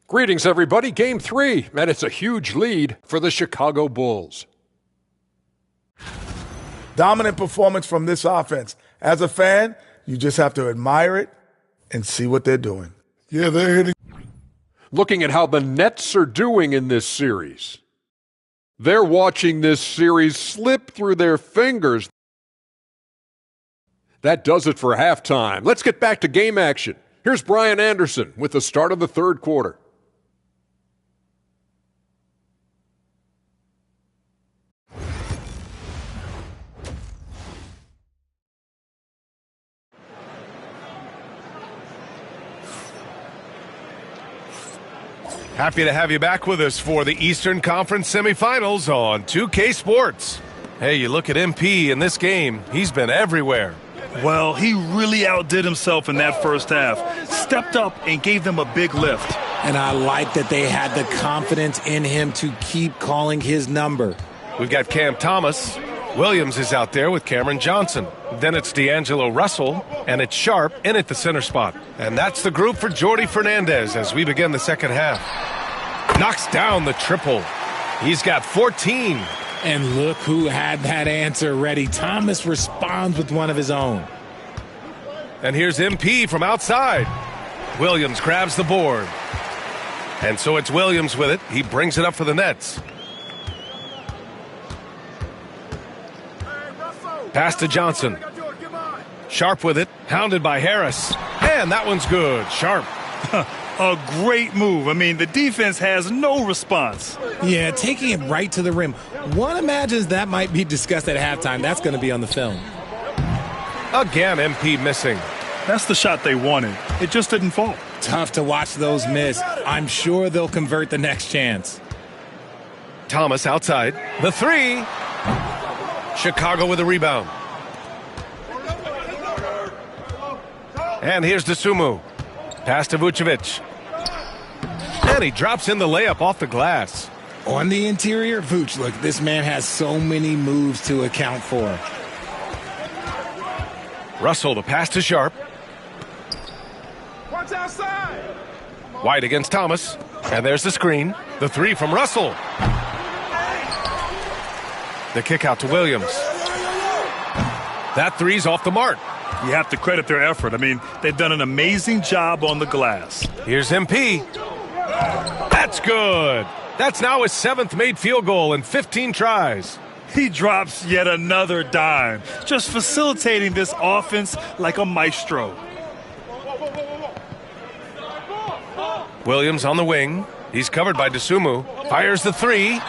Greetings, everybody. Game 3, and it's a huge lead for the Chicago Bulls. Dominant performance from this offense. As a fan, you just have to admire it and see what they're doing. Yeah, they're hitting. Looking at how the Nets are doing in this series. They're watching this series slip through their fingers. That does it for halftime. Let's get back to game action. Here's Brian Anderson with the start of the third quarter. Happy to have you back with us for the Eastern Conference semifinals on 2K Sports. Hey, you look at MP in this game, he's been everywhere. Well, he really outdid himself in that first half. Stepped up and gave them a big lift. And I like that they had the confidence in him to keep calling his number. We've got Cam Thomas. Williams is out there with Cameron Johnson. Then it's D'Angelo Russell, and it's Sharp in at the center spot. And that's the group for Jordi Fernandez as we begin the second half. Knocks down the triple. He's got 14. And look who had that answer ready. Thomas responds with one of his own. And here's MP from outside. Williams grabs the board. And so it's Williams with it. He brings it up for the Nets. Pass to Johnson. Sharp with it, hounded by Harris. And that one's good. Sharp. A great move. I mean, the defense has no response. Yeah, taking it right to the rim. One imagines that might be discussed at halftime. That's going to be on the film. Again, MP missing. That's the shot they wanted. It just didn't fall. Tough to watch those miss. I'm sure they'll convert the next chance. Thomas outside. The three. Chicago with a rebound. And here's Dosunmu. Pass to Vucevic. And he drops in the layup off the glass. On the interior, Vooch, look, this man has so many moves to account for. Russell, the pass to Sharp. Watch outside. White against Thomas. And there's the screen. The three from Russell. The kick out to Williams. That three's off the mark. You have to credit their effort. I mean, they've done an amazing job on the glass. Here's MP. That's good. That's now his 7th made field goal in 15 tries. He drops yet another dime, just facilitating this offense like a maestro. Williams on the wing. He's covered by Dosunmu. Fires the 3.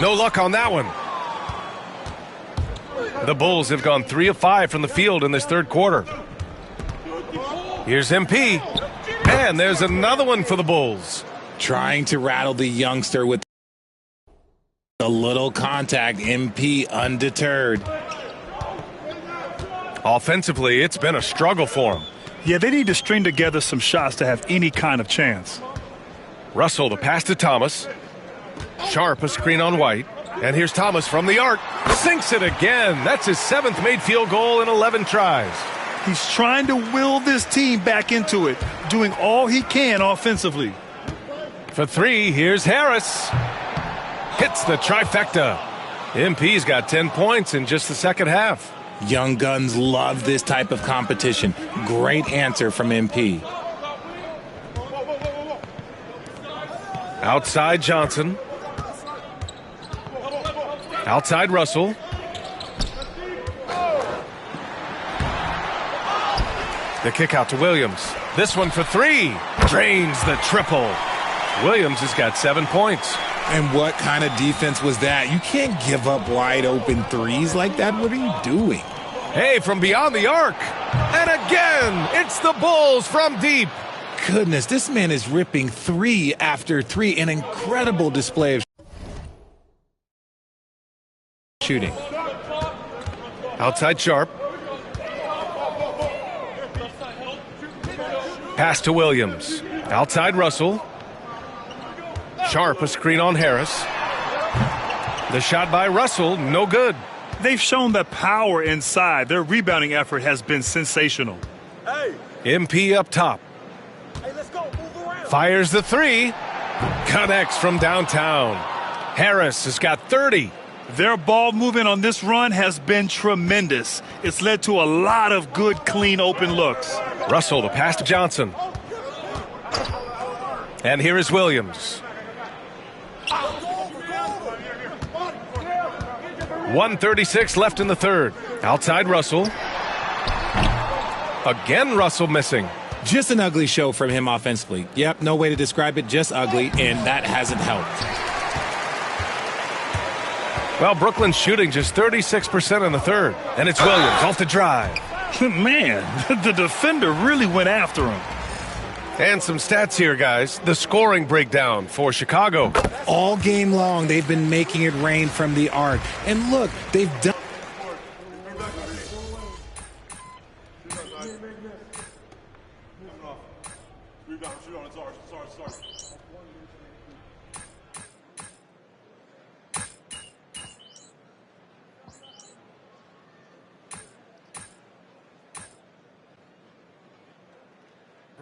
No luck on that one. The Bulls have gone 3 of 5 from the field in this third quarter. Here's MP. And there's another one for the Bulls. Trying to rattle the youngster with a little contact. MP undeterred. Offensively, it's been a struggle for him. Yeah, they need to string together some shots to have any kind of chance. Russell, the pass to Thomas. Sharp, a screen on White. And here's Thomas from the arc. Sinks it again. That's his 7th made field goal in 11 tries. He's trying to will this team back into it, doing all he can offensively. For 3, here's Harris. Hits the trifecta. MP's got 10 points in just the second half. Young guns love this type of competition. Great answer from MP. Outside Johnson. Outside Russell. The kick out to Williams. This one for 3. Drains the triple. Williams has got 7 points. And what kind of defense was that? You can't give up wide open threes like that. What are you doing? Hey, from beyond the arc. And again, it's the Bulls from deep. Goodness, this man is ripping 3 after 3. An incredible display of shooting. Outside Sharp. Pass to Williams. Outside Russell. Sharp, a screen on Harris. The shot by Russell, no good. They've shown that power inside. Their rebounding effort has been sensational. Hey. MP up top. Hey, let's go. Move around. Fires the 3. Connects from downtown. Harris has got 30. Their ball movement on this run has been tremendous. It's led to a lot of good, clean, open looks. Russell, the pass to Johnson. And here is Williams. 1:36 left in the third. Outside Russell. Again, Russell missing. Just an ugly show from him offensively. Yep, no way to describe it, just ugly, and that hasn't helped. Well, Brooklyn's shooting just 36% in the third. And it's Williams off the drive. Man, the defender really went after him. And some stats here, guys. The scoring breakdown for Chicago. All game long, they've been making it rain from the arc. And look, they've done...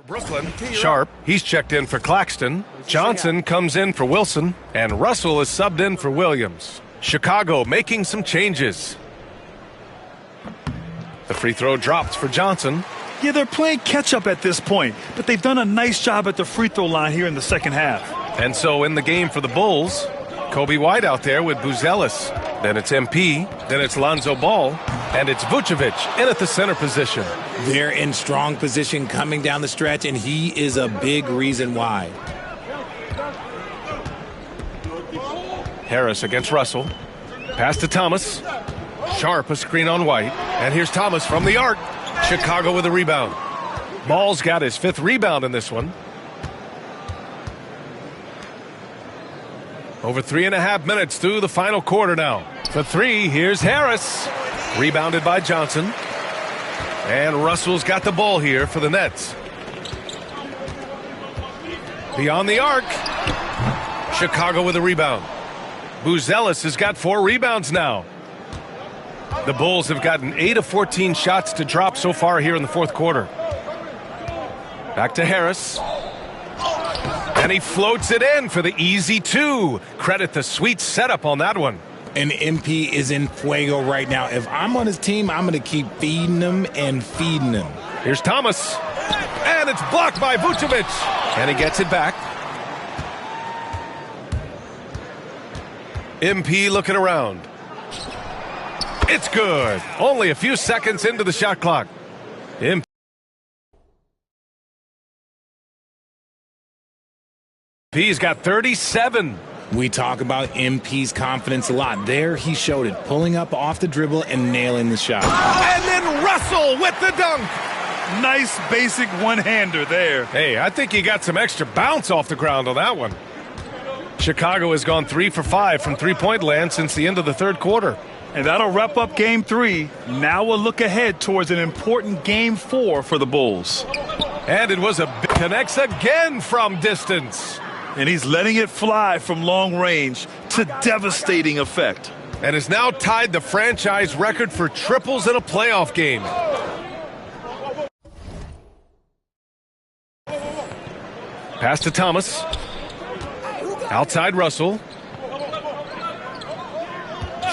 Brooklyn, Sharp, he's checked in for Claxton. Johnson comes in for Wilson. And Russell is subbed in for Williams. Chicago making some changes. The free throw drops for Johnson. Yeah, they're playing catch-up at this point, but they've done a nice job at the free throw line here in the second half. And so in the game for the Bulls, Kobe White out there with Buzelis. Then it's MP. Then it's Lonzo Ball. And it's Vucevic in at the center position. They're in strong position coming down the stretch, and he is a big reason why. Harris against Russell. Pass to Thomas. Sharp, a screen on White. And here's Thomas from the arc. Chicago with a rebound. Ball's got his 5th rebound in this one. Over 3.5 minutes through the final quarter now. For 3, here's Harris. Rebounded by Johnson. And Russell's got the ball here for the Nets. Beyond the arc. Chicago with a rebound. Buzelis has got 4 rebounds now. The Bulls have gotten 8 of 14 shots to drop so far here in the fourth quarter. Back to Harris. And he floats it in for the easy 2. Credit the sweet setup on that one. And MP is in fuego right now. If I'm on his team, I'm going to keep feeding him and feeding him. Here's Thomas. And it's blocked by Vucevic. And he gets it back. MP looking around. It's good. Only a few seconds into the shot clock. MP's got 37. We talk about MP's confidence a lot. There he showed it, pulling up off the dribble and nailing the shot. And then Russell with the dunk. Nice basic one-hander there. Hey, I think he got some extra bounce off the ground on that one. Chicago has gone 3 for 5 from three-point land since the end of the third quarter. And that'll wrap up Game 3. Now we'll look ahead towards an important Game 4 for the Bulls. And it was connects again from distance. And he's letting it fly from long range to devastating effect. And has now tied the franchise record for triples in a playoff game. Pass to Thomas. Outside Russell.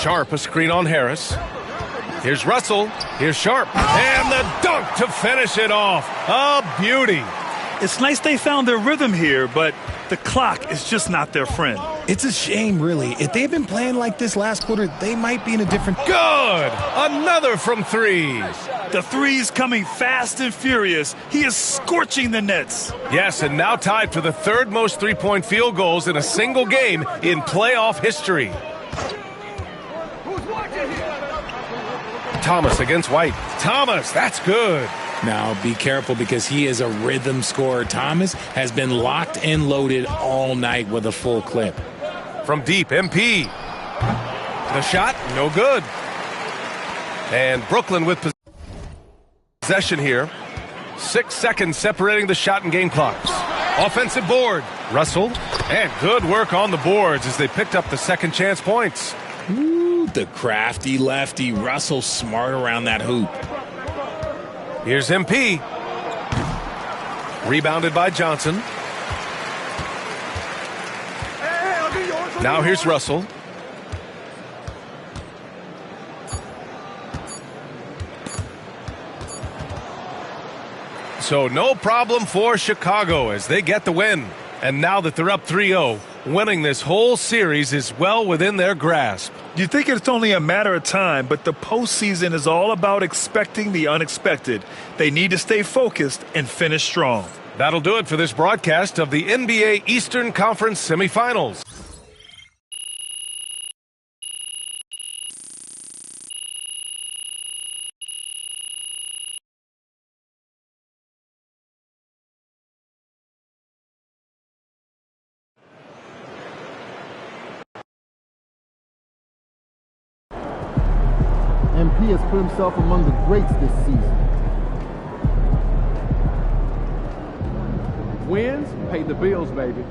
Sharp, a screen on Harris. Here's Russell. Here's Sharp. And the dunk to finish it off. A beauty. It's nice they found their rhythm here, but the clock is just not their friend. It's a shame, really. If they've been playing like this last quarter, they might be in a different... Good! Another from three. The three's coming fast and furious. He is scorching the nets. Yes, and now tied for the third most three-point field goals in a single game in playoff history. Thomas against White. Thomas, that's good. Now, be careful because he is a rhythm scorer. Thomas has been locked and loaded all night with a full clip. From deep, MP. The shot, no good. And Brooklyn with possession here. 6 seconds separating the shot and game clocks. Offensive board. Russell. And good work on the boards as they picked up the second chance points. Ooh, the crafty lefty. Russell smart around that hoop. Here's MP. Rebounded by Johnson. Now here's Russell. So no problem for Chicago as they get the win. And now that they're up 3-0, winning this whole series is well within their grasp. You think it's only a matter of time, but the postseason is all about expecting the unexpected. They need to stay focused and finish strong. That'll do it for this broadcast of the NBA Eastern Conference semifinals. MP has put himself among the greats this season. Wins pay the bills, baby.